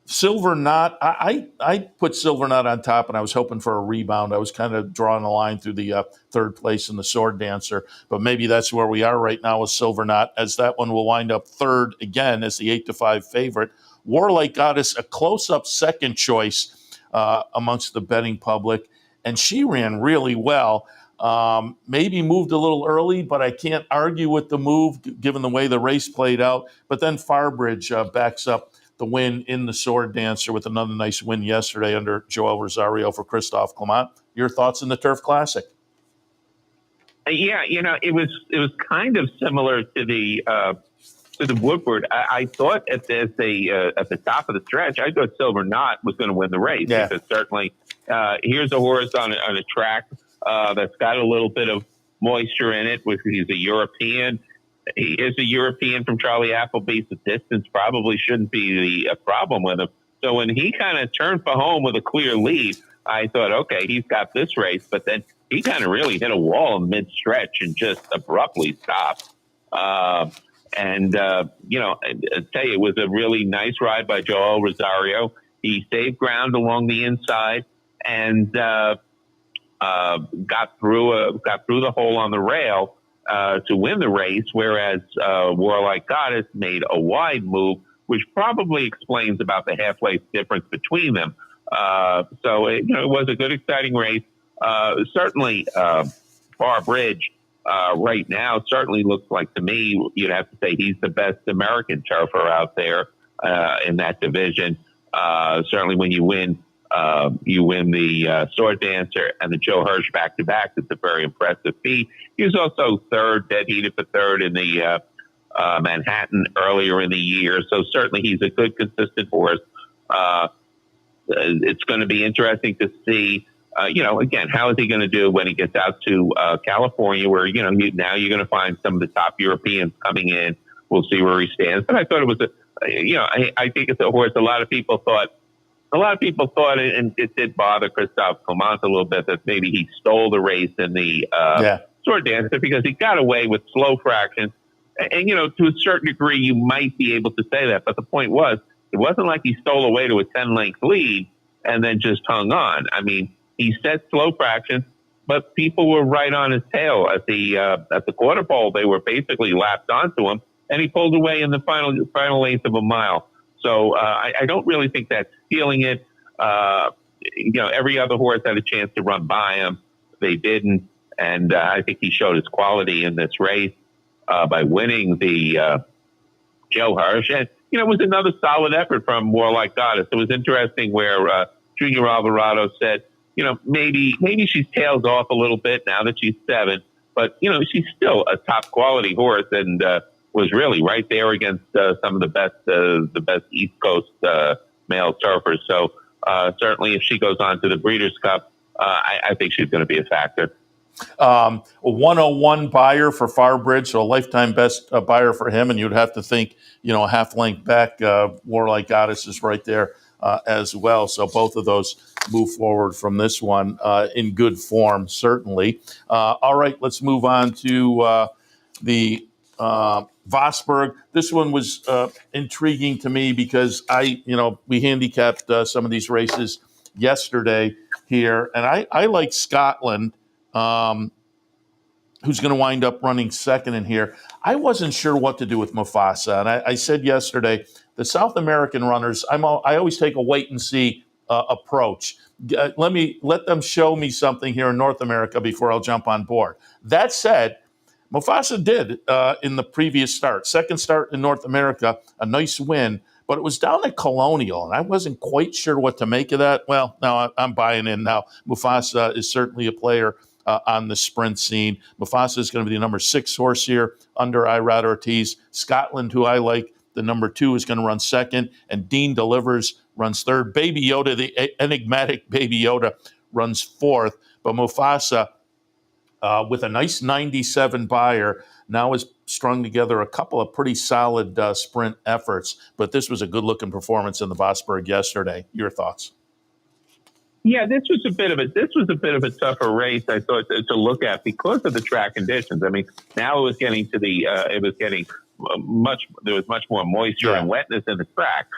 Silver Knot, I put Silver Knot on top, and I was hoping for a rebound. I was kind of drawing a line through the third place in the Sword Dancer, but maybe that's where we are right now with Silver Knot, as that one will wind up third again as the 8-5 favorite. Warlike Goddess, a close-up second choice amongst the betting public, and she ran really well. Maybe moved a little early, but I can't argue with the move given the way the race played out. But then Farbridge backs up the win in the Sword Dancer with another nice win yesterday under Joel Rosario for Christophe Clement. Your thoughts in the Turf Classic? Yeah, it was kind of similar to the Woodward. I thought at the top of the stretch, I thought Silver Knot was going to win the race. Yeah. Because certainly here's a horse on a track that's got a little bit of moisture in it. He's a European. He is a European from Charlie Appleby's. The distance probably shouldn't be a problem with him. So when he kind of turned for home with a clear lead, I thought, okay, he's got this race. But then he kind of really hit a wall in mid-stretch and just abruptly stopped. I tell you, it was a really nice ride by Joel Rosario. He saved ground along the inside and got through the hole on the rail to win the race, whereas Warlike Goddess made a wide move which probably explains about the half-length difference between them. So it was a good, exciting race. Certainly, Bar Bridge right now certainly looks like, to me, you'd have to say he's the best American turfer out there in that division. Certainly, when you win the Sword Dancer and the Joe Hirsch back-to-back. It's a very impressive feat. He was also dead heated for third in the Manhattan earlier in the year. So certainly he's a good, consistent horse. It's going to be interesting to see, again, how is he going to do when he gets out to California, where, now you're going to find some of the top Europeans coming in. We'll see where he stands. But I thought it was I think it's a horse a lot of people thought, and it did bother Christophe Clement a little bit, that maybe he stole the race in the Sword Dancer, because he got away with slow fractions. And, to a certain degree, you might be able to say that. But the point was, it wasn't like he stole away to a 10-length lead and then just hung on. I mean, he set slow fractions, but people were right on his tail at the quarter pole. They were basically lapped onto him, and he pulled away in the final length of a mile. So I don't really think that's stealing it. Every other horse had a chance to run by him. They didn't. And I think he showed his quality in this race by winning the Joe Hirsch. And, it was another solid effort from More Like Goddess. It was interesting where Junior Alvarado said, maybe she tails off a little bit now that she's 7, but, she's still a top quality horse, and was really right there against some of the best East Coast male turfers. So certainly if she goes on to the Breeders' Cup, I think she's going to be a factor. A 101 buyer for Farbridge, so a lifetime best buyer for him, and you'd have to think, a half length back, More Like Goddess is right there as well. So both of those move forward from this one in good form, certainly. All right, let's move on to the Vosburg. This one was intriguing to me because we handicapped some of these races yesterday here, and I like Scotland. Who's going to wind up running second in here. I wasn't sure what to do with Mufasa. And I said yesterday, the South American runners, I always take a wait-and-see approach. Let them show me something here in North America before I'll jump on board. That said, Mufasa did in the previous start. Second start in North America, a nice win. But it was down at Colonial, and I wasn't quite sure what to make of that. Well, now I'm buying in now. Mufasa is certainly a player on the sprint scene. Mufasa is going to be the number 6 horse here under Irad Ortiz. Scotland, who I like, the number 2, is going to run second, and Dean Delivers runs third. Baby Yoda, the enigmatic Baby Yoda, runs fourth. But Mufasa, with a nice 97 buyer, now has strung together a couple of pretty solid sprint efforts. But this was a good-looking performance in the Vosburg yesterday. Your thoughts? Yeah, this was a bit of a tougher race, I thought, to look at because of the track conditions. I mean, now it was getting to there was much more moisture and wetness in the track.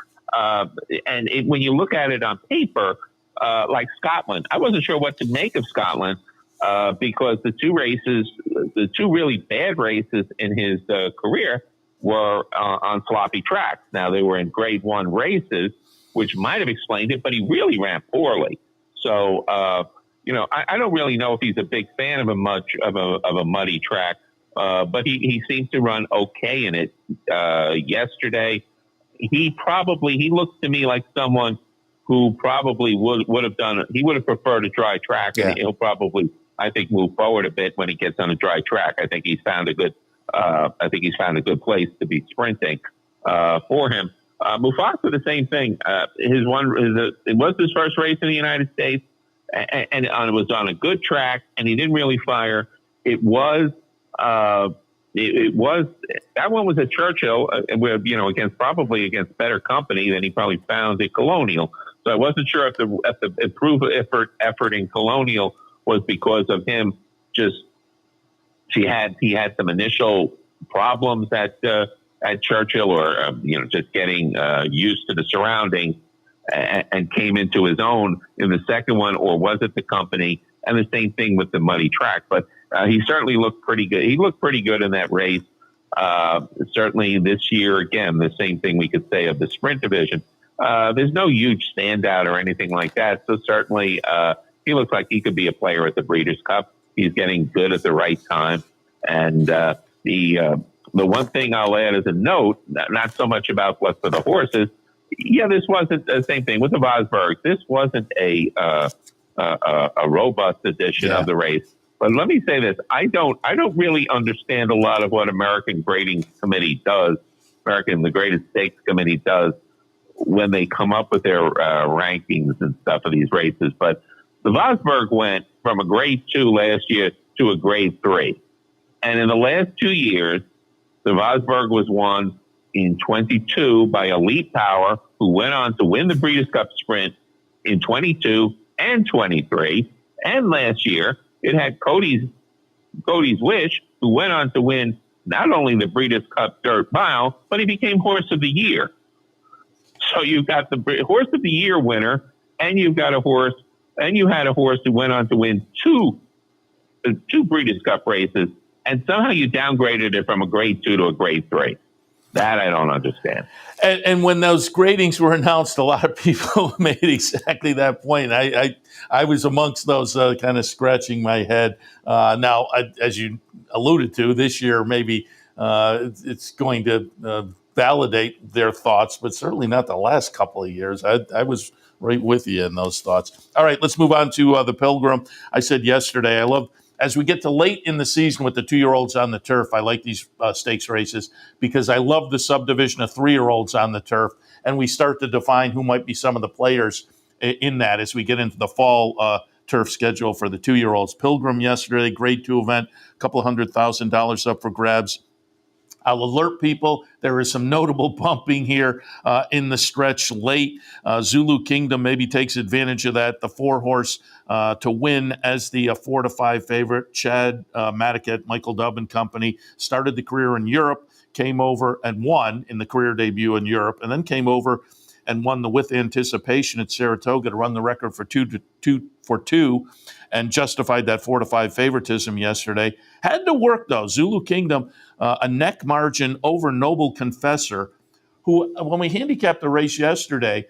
When you look at it on paper, like Scotland, I wasn't sure what to make of Scotland. Because the two really bad races in his career were on sloppy tracks. Now, they were in Grade 1 races, which might have explained it, but he really ran poorly. So, I don't really know if he's a big fan of a muddy track, but he seems to run okay in it. Yesterday, he looks to me like someone who probably would have preferred a dry track, and he'll probably, I think, move forward a bit when he gets on a dry track. I think he's found a good place to be sprinting for him. Mufasa, the same thing. It was his first race in the United States, and it was on a good track, and he didn't really fire. That one was at Churchill, where against better company than he probably found at Colonial. So I wasn't sure if the improved effort in Colonial was because of him. He had some initial problems at Churchill, or just getting used to the surroundings, and came into his own in the second one, or was it the company? And the same thing with the muddy track. But he certainly looked pretty good. He looked pretty good in that race. Certainly this year, again, the same thing we could say of the sprint division. There's no huge standout or anything like that. So certainly he looks like he could be a player at the Breeders' Cup. He's getting good at the right time. And the one thing I'll add as a note, not so much about what's for the horses. Yeah, this wasn't the same thing with the Vosburg. This wasn't a robust edition of the race. But let me say this: I don't really understand a lot of what American Grading Committee does, the Graded Stakes Committee does, when they come up with their rankings and stuff of these races. But the Vosburg went from a grade 2 last year to a grade 3. And in the last 2 years, the Vosburg was won in 22 by Elite Power, who went on to win the Breeders' Cup Sprint in 22 and 23. And last year, it had Cody's Wish, who went on to win not only the Breeders' Cup Dirt Mile, but he became Horse of the Year. So you've got the Horse of the Year winner, and you've got a horse, and you had a horse who went on to win two Breeders' Cup races, and somehow you downgraded it from a grade 2 to a grade 3. That I don't understand. And when those gradings were announced, a lot of people made exactly that point. I was amongst those kind of scratching my head. Now, as you alluded to, this year maybe it's going to validate their thoughts, but certainly not the last couple of years. I was right with you in those thoughts. All right, let's move on to the Pilgrim. I said yesterday, I love, as we get to late in the season with the 2-year-olds on the turf, I like these stakes races because I love the subdivision of 3-year-olds on the turf, and we start to define who might be some of the players in that as we get into the fall turf schedule for the 2-year-olds. Pilgrim yesterday, grade 2 event, a couple $100,000 up for grabs. I'll alert people, there is some notable bumping here in the stretch late. Zulu Kingdom maybe takes advantage of that. The 4-horse to win as the 4-5 favorite. Chad Madicat, Michael Dubb and Company, started the career in Europe, came over and won in the career debut in Europe, and then came over and won the With Anticipation at Saratoga to run the record for two and justified that 4-5 favoritism yesterday. Had to work, though. Zulu Kingdom, a neck margin over Noble Confessor, who, when we handicapped the race yesterday,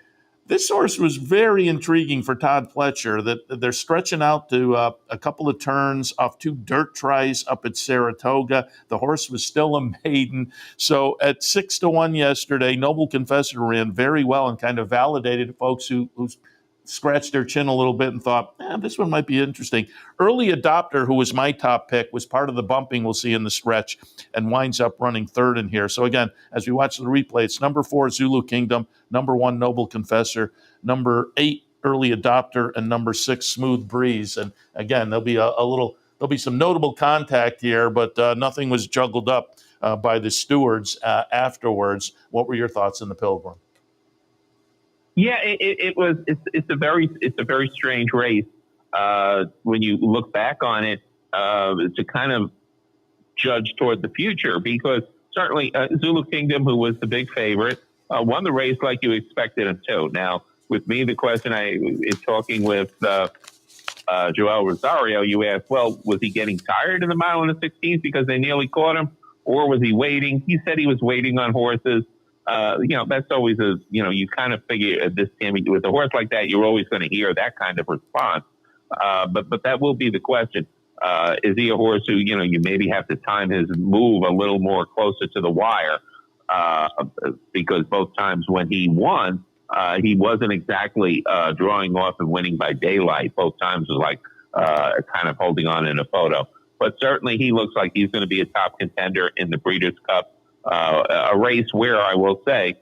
this horse was very intriguing for Todd Pletcher, that they're stretching out to a couple of turns off 2 dirt tries up at Saratoga. The horse was still a maiden. So at 6-1 yesterday, Noble Confessor ran very well and kind of validated folks who scratched their chin a little bit and thought, this one might be interesting. Early Adopter, who was my top pick, was part of the bumping we'll see in the stretch and winds up running third in here. So again, as we watch the replay, it's number 4, Zulu Kingdom, number 1, Noble Confessor, number 8, Early Adopter, and number 6, Smooth Breeze. And again, there'll be some notable contact here, but nothing was juggled up by the stewards afterwards. What were your thoughts in the Pilgrim? Yeah, it's a very strange race when you look back on it to kind of judge toward the future, because certainly Zulu Kingdom, who was the big favorite, won the race like you expected him to. Now, with me, the question is talking with Joel Rosario, you asked, well, was he getting tired in the mile and the 16th because they nearly caught him, or was he waiting? He said he was waiting on horses. That's always you kind of figure at this time with a horse like that, you're always going to hear that kind of response. But that will be the question. Is he a horse who, you maybe have to time his move a little more closer to the wire? Because both times when he won, he wasn't exactly drawing off and winning by daylight. Both times was like kind of holding on in a photo. But certainly he looks like he's going to be a top contender in the Breeders' Cup. A race where I will say,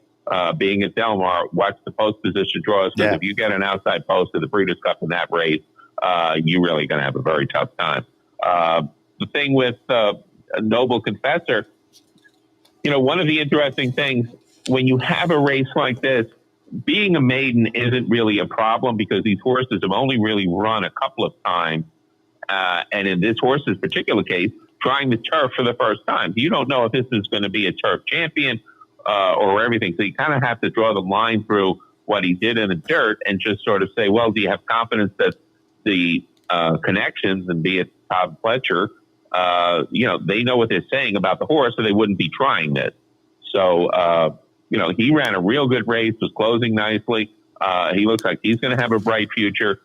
being at Del Mar, watch the post position draws, because if you get an outside post of the Breeders' Cup in that race, you're really going to have a very tough time. The thing with Noble Confessor, one of the interesting things when you have a race like this, being a maiden isn't really a problem because these horses have only really run a couple of times. And in this horse's particular case, trying the turf for the first time. You don't know if this is going to be a turf champion or everything. So you kind of have to draw the line through what he did in the dirt and just sort of say, well, do you have confidence that the connections, and be it Todd Pletcher, they know what they're saying about the horse, or they wouldn't be trying this. So, he ran a real good race, was closing nicely. He looks like he's going to have a bright future.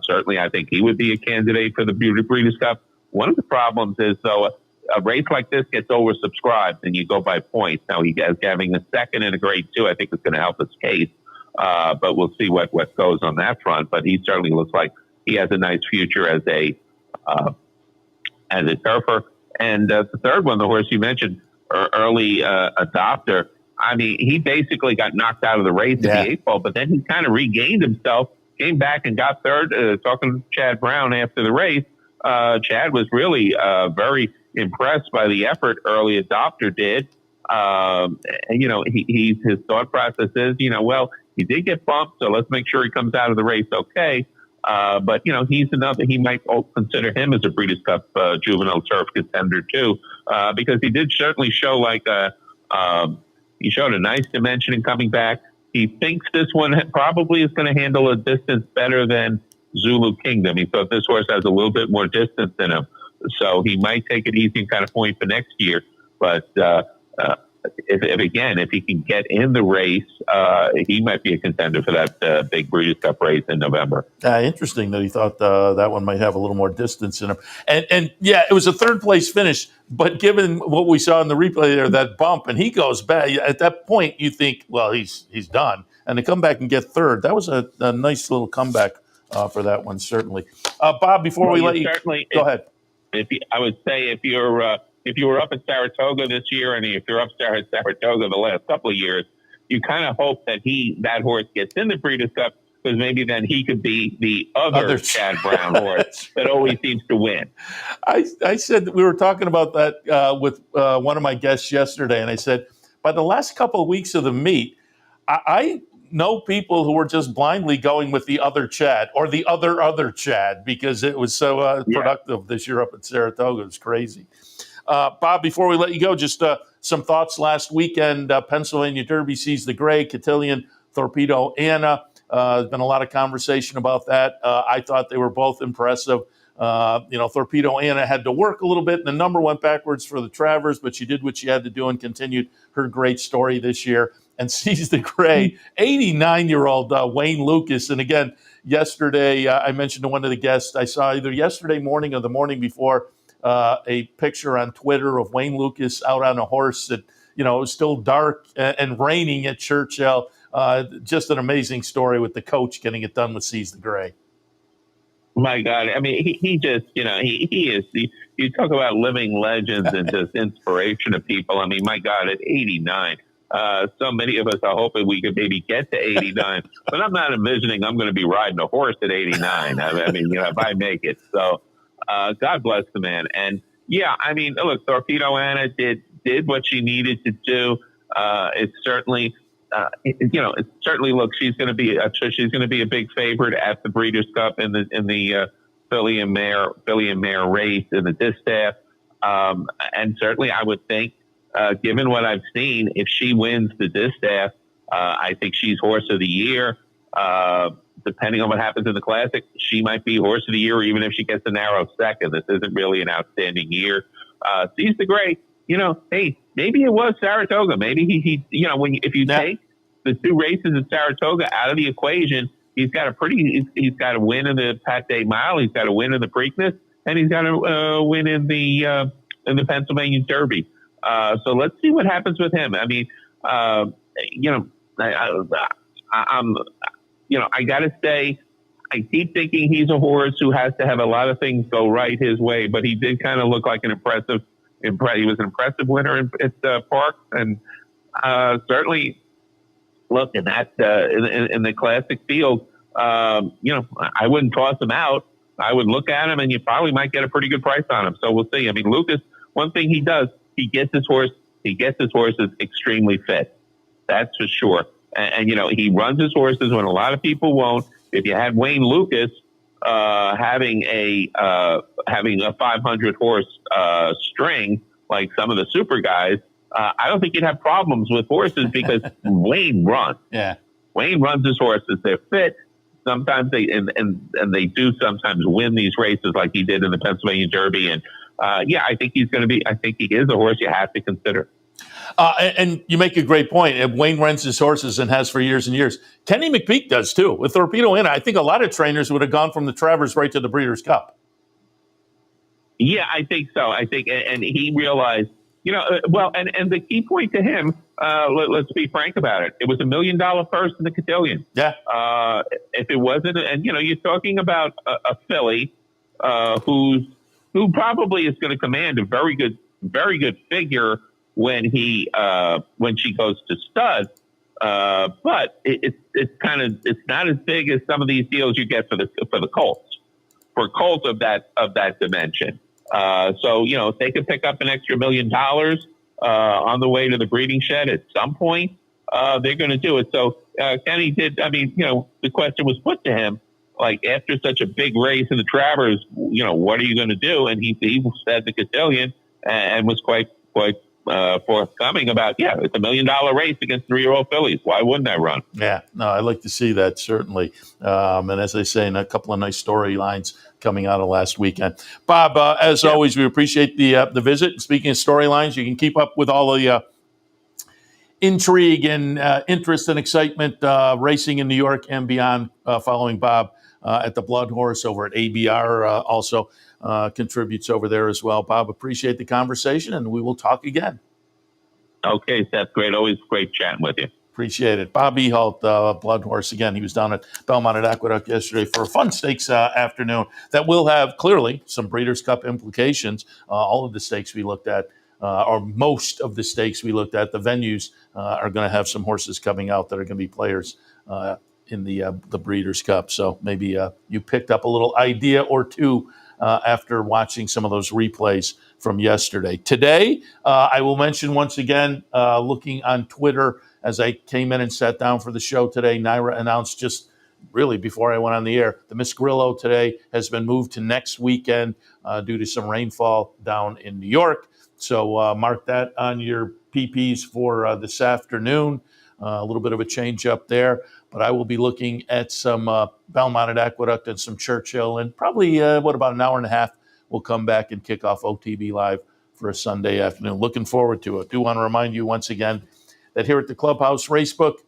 Certainly, I think he would be a candidate for the Breeders' Cup. One of the problems is, though, a race like this gets oversubscribed and you go by points. Now, having a second in a grade 2, I think is going to help his case. But we'll see what goes on that front. But he certainly looks like he has a nice future as a turfer. And the third one, the horse you mentioned, early adopter, I mean, he basically got knocked out of the race at the 8th pole, but then he kind of regained himself, came back and got third. Talking to Chad Brown after the race, Chad was really very impressed by the effort early adopter did. And, his thought process is, well, he did get bumped, so let's make sure he comes out of the race okay. But, he's another, he might consider him as a Breeders' Cup juvenile turf contender too, because he did certainly show he showed a nice dimension in coming back. He thinks this one probably is going to handle a distance better than Zulu Kingdom. He thought this horse has a little bit more distance in him. So he might take it easy and kind of point for next year. But if he can get in the race, he might be a contender for that big Breeders' Cup race in November. Interesting that he thought that one might have a little more distance in him. And yeah, it was a third place finish, but given what we saw in the replay there, that bump, and he goes back, at that point you think, well, he's done. And to come back and get third, that was a nice little comeback for that one, certainly. Bob, before we let you go ahead. I would say if you were up at Saratoga this year, and if you're up at Saratoga the last couple of years, you kind of hope that that horse gets in the Breeders' Cup, because maybe then he could be the other Chad Brown horse that always seems to win. I said that we were talking about that with one of my guests yesterday, and I said, by the last couple of weeks of the meet, I know people who were just blindly going with the other Chad or the other Chad, because it was so productive this year up at Saratoga. It was crazy. Bob, before we let you go, just some thoughts last weekend. Pennsylvania Derby sees the gray, Cotillion, Torpedo Anna. There's been a lot of conversation about that. I thought they were both impressive. Torpedo Anna had to work a little bit, and the number went backwards for the Travers, but she did what she had to do and continued her great story this year. And sees the gray, 89-year-old Wayne Lucas. And again, yesterday, I mentioned to one of the guests, I saw either yesterday morning or the morning before, a picture on Twitter of Wayne Lucas out on a horse that, it was still dark and raining at Churchill. Just an amazing story with the coach getting it done with Seize the Gray. My God. I mean, he just, he is, you talk about living legends and just inspiration of people. I mean, my God, at 89, so many of us are hoping we could maybe get to 89, but I'm not envisioning I'm going to be riding a horse at 89. I mean, if I make it. So, God bless the man. And yeah, I mean, look, Torpedo Anna did what she needed to do. It's certainly, it certainly looks, she's going to be a big favorite at the Breeders' Cup in the Filly and Mare race in the distaff. And certainly I would think, given what I've seen, if she wins the distaff, I think she's horse of the year. Depending on what happens in the Classic, she might be horse of the year, even if she gets a narrow second. This isn't really an outstanding year. Seize the Gray, hey, maybe it was Saratoga. Maybe he if you take the two races at Saratoga out of the equation, he's got a win in the Pate Mile, he's got a win in the Preakness, and he's got a win in the Pennsylvania Derby. So let's see what happens with him. I mean, I got to say, I keep thinking he's a horse who has to have a lot of things go right his way, but he did kind of look like he was an impressive winner at Park, and certainly look in that in the Classic field. I wouldn't toss him out. I would look at him, and you probably might get a pretty good price on him. So we'll see. I mean, Lucas, one thing he does, he gets his horses extremely fit. That's for sure. And he runs his horses when a lot of people won't. If you had Wayne Lucas having a 500 horse string like some of the super guys, I don't think you'd have problems with horses, because Wayne runs. Yeah, Wayne runs his horses. They're fit. Sometimes they do sometimes win these races like he did in the Pennsylvania Derby, and I think he's going to be. I think he is a horse you have to consider. And you make a great point. Wayne rents his horses and has for years and years. Kenny McPeak does too. With Torpedo Inn, I think a lot of trainers would have gone from the Travers right to the Breeders' Cup. Yeah, I think so. I think, and he realized, and the key point to him, let's be frank about it. It was $1 million purse in the cotillion. Yeah. If it wasn't, and you're talking about a filly, who probably is going to command a very good figure when she goes to stud. But it's not as big as some of these deals you get for the colts, for colts of that dimension. So if they could pick up an extra $1 million on the way to the breeding shed at some point, they're going to do it. So Kenny did. I mean, the question was put to him, like, after such a big race in the Travers, what are you going to do? And he said the cotillion, and was quite forthcoming about, it's $1 million race against 3-year-old fillies. Why wouldn't I run? Yeah, no, I'd like to see that, certainly. And as I say, a couple of nice storylines coming out of last weekend. Bob, as always, we appreciate the visit. Speaking of storylines, you can keep up with all the intrigue and interest and excitement racing in New York and beyond, following Bob at the Bloodhorse over at ABR, also contributes over there as well. Bob, appreciate the conversation, and we will talk again. Okay, Seth, great. Always great chatting with you. Appreciate it. Bob Ehalt, Bloodhorse, again, he was down at Belmont at Aqueduct yesterday for a fun stakes afternoon that will have clearly some Breeders' Cup implications. All of the stakes we looked at, or most of the stakes we looked at, the venues are going to have some horses coming out that are going to be players in the Breeders' Cup. So maybe you picked up a little idea or two after watching some of those replays from yesterday. Today, I will mention once again, looking on Twitter as I came in and sat down for the show today, Naira announced just really before I went on the air, the Miss Grillo today has been moved to next weekend due to some rainfall down in New York. So mark that on your PPs for this afternoon. A little bit of a change up there, but I will be looking at some Belmont at Aqueduct and some Churchill, and probably about an hour and a half, we'll come back and kick off OTB Live for a Sunday afternoon. Looking forward to it. Do want to remind you once again that here at the Clubhouse Racebook,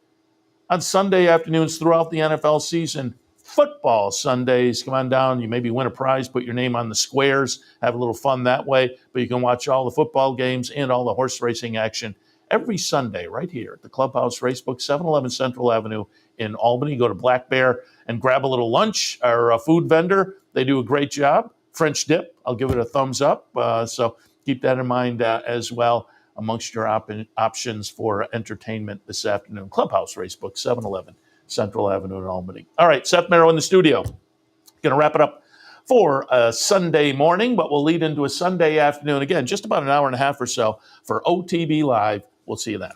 on Sunday afternoons throughout the NFL season, football Sundays, come on down. You maybe win a prize, put your name on the squares, have a little fun that way, but you can watch all the football games and all the horse racing action every Sunday right here at the Clubhouse Racebook, 711 Central Avenue in Albany. Go to Black Bear and grab a little lunch, or a food vendor. They do a great job. French dip, I'll give it a thumbs up. So keep that in mind as well amongst your options for entertainment this afternoon. Clubhouse Racebook, 711 Central Avenue in Albany. All right, Seth Merrow in the studio. Going to wrap it up for a Sunday morning, but we'll lead into a Sunday afternoon. Again, just about an hour and a half or so for OTB Live. We'll see you then.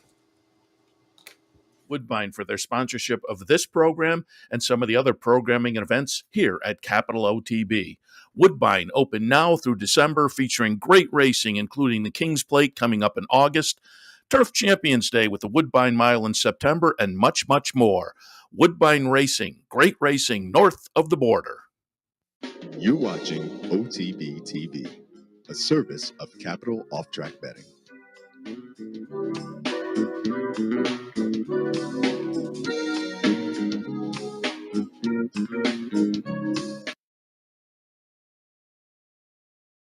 Woodbine for their sponsorship of this program and some of the other programming and events here at Capital OTB. Woodbine open now through December, featuring great racing, including the King's Plate coming up in August, Turf Champions Day with the Woodbine Mile in September, and much, much more. Woodbine Racing, great racing north of the border. You're watching OTB TV, a service of Capital Off-Track Betting.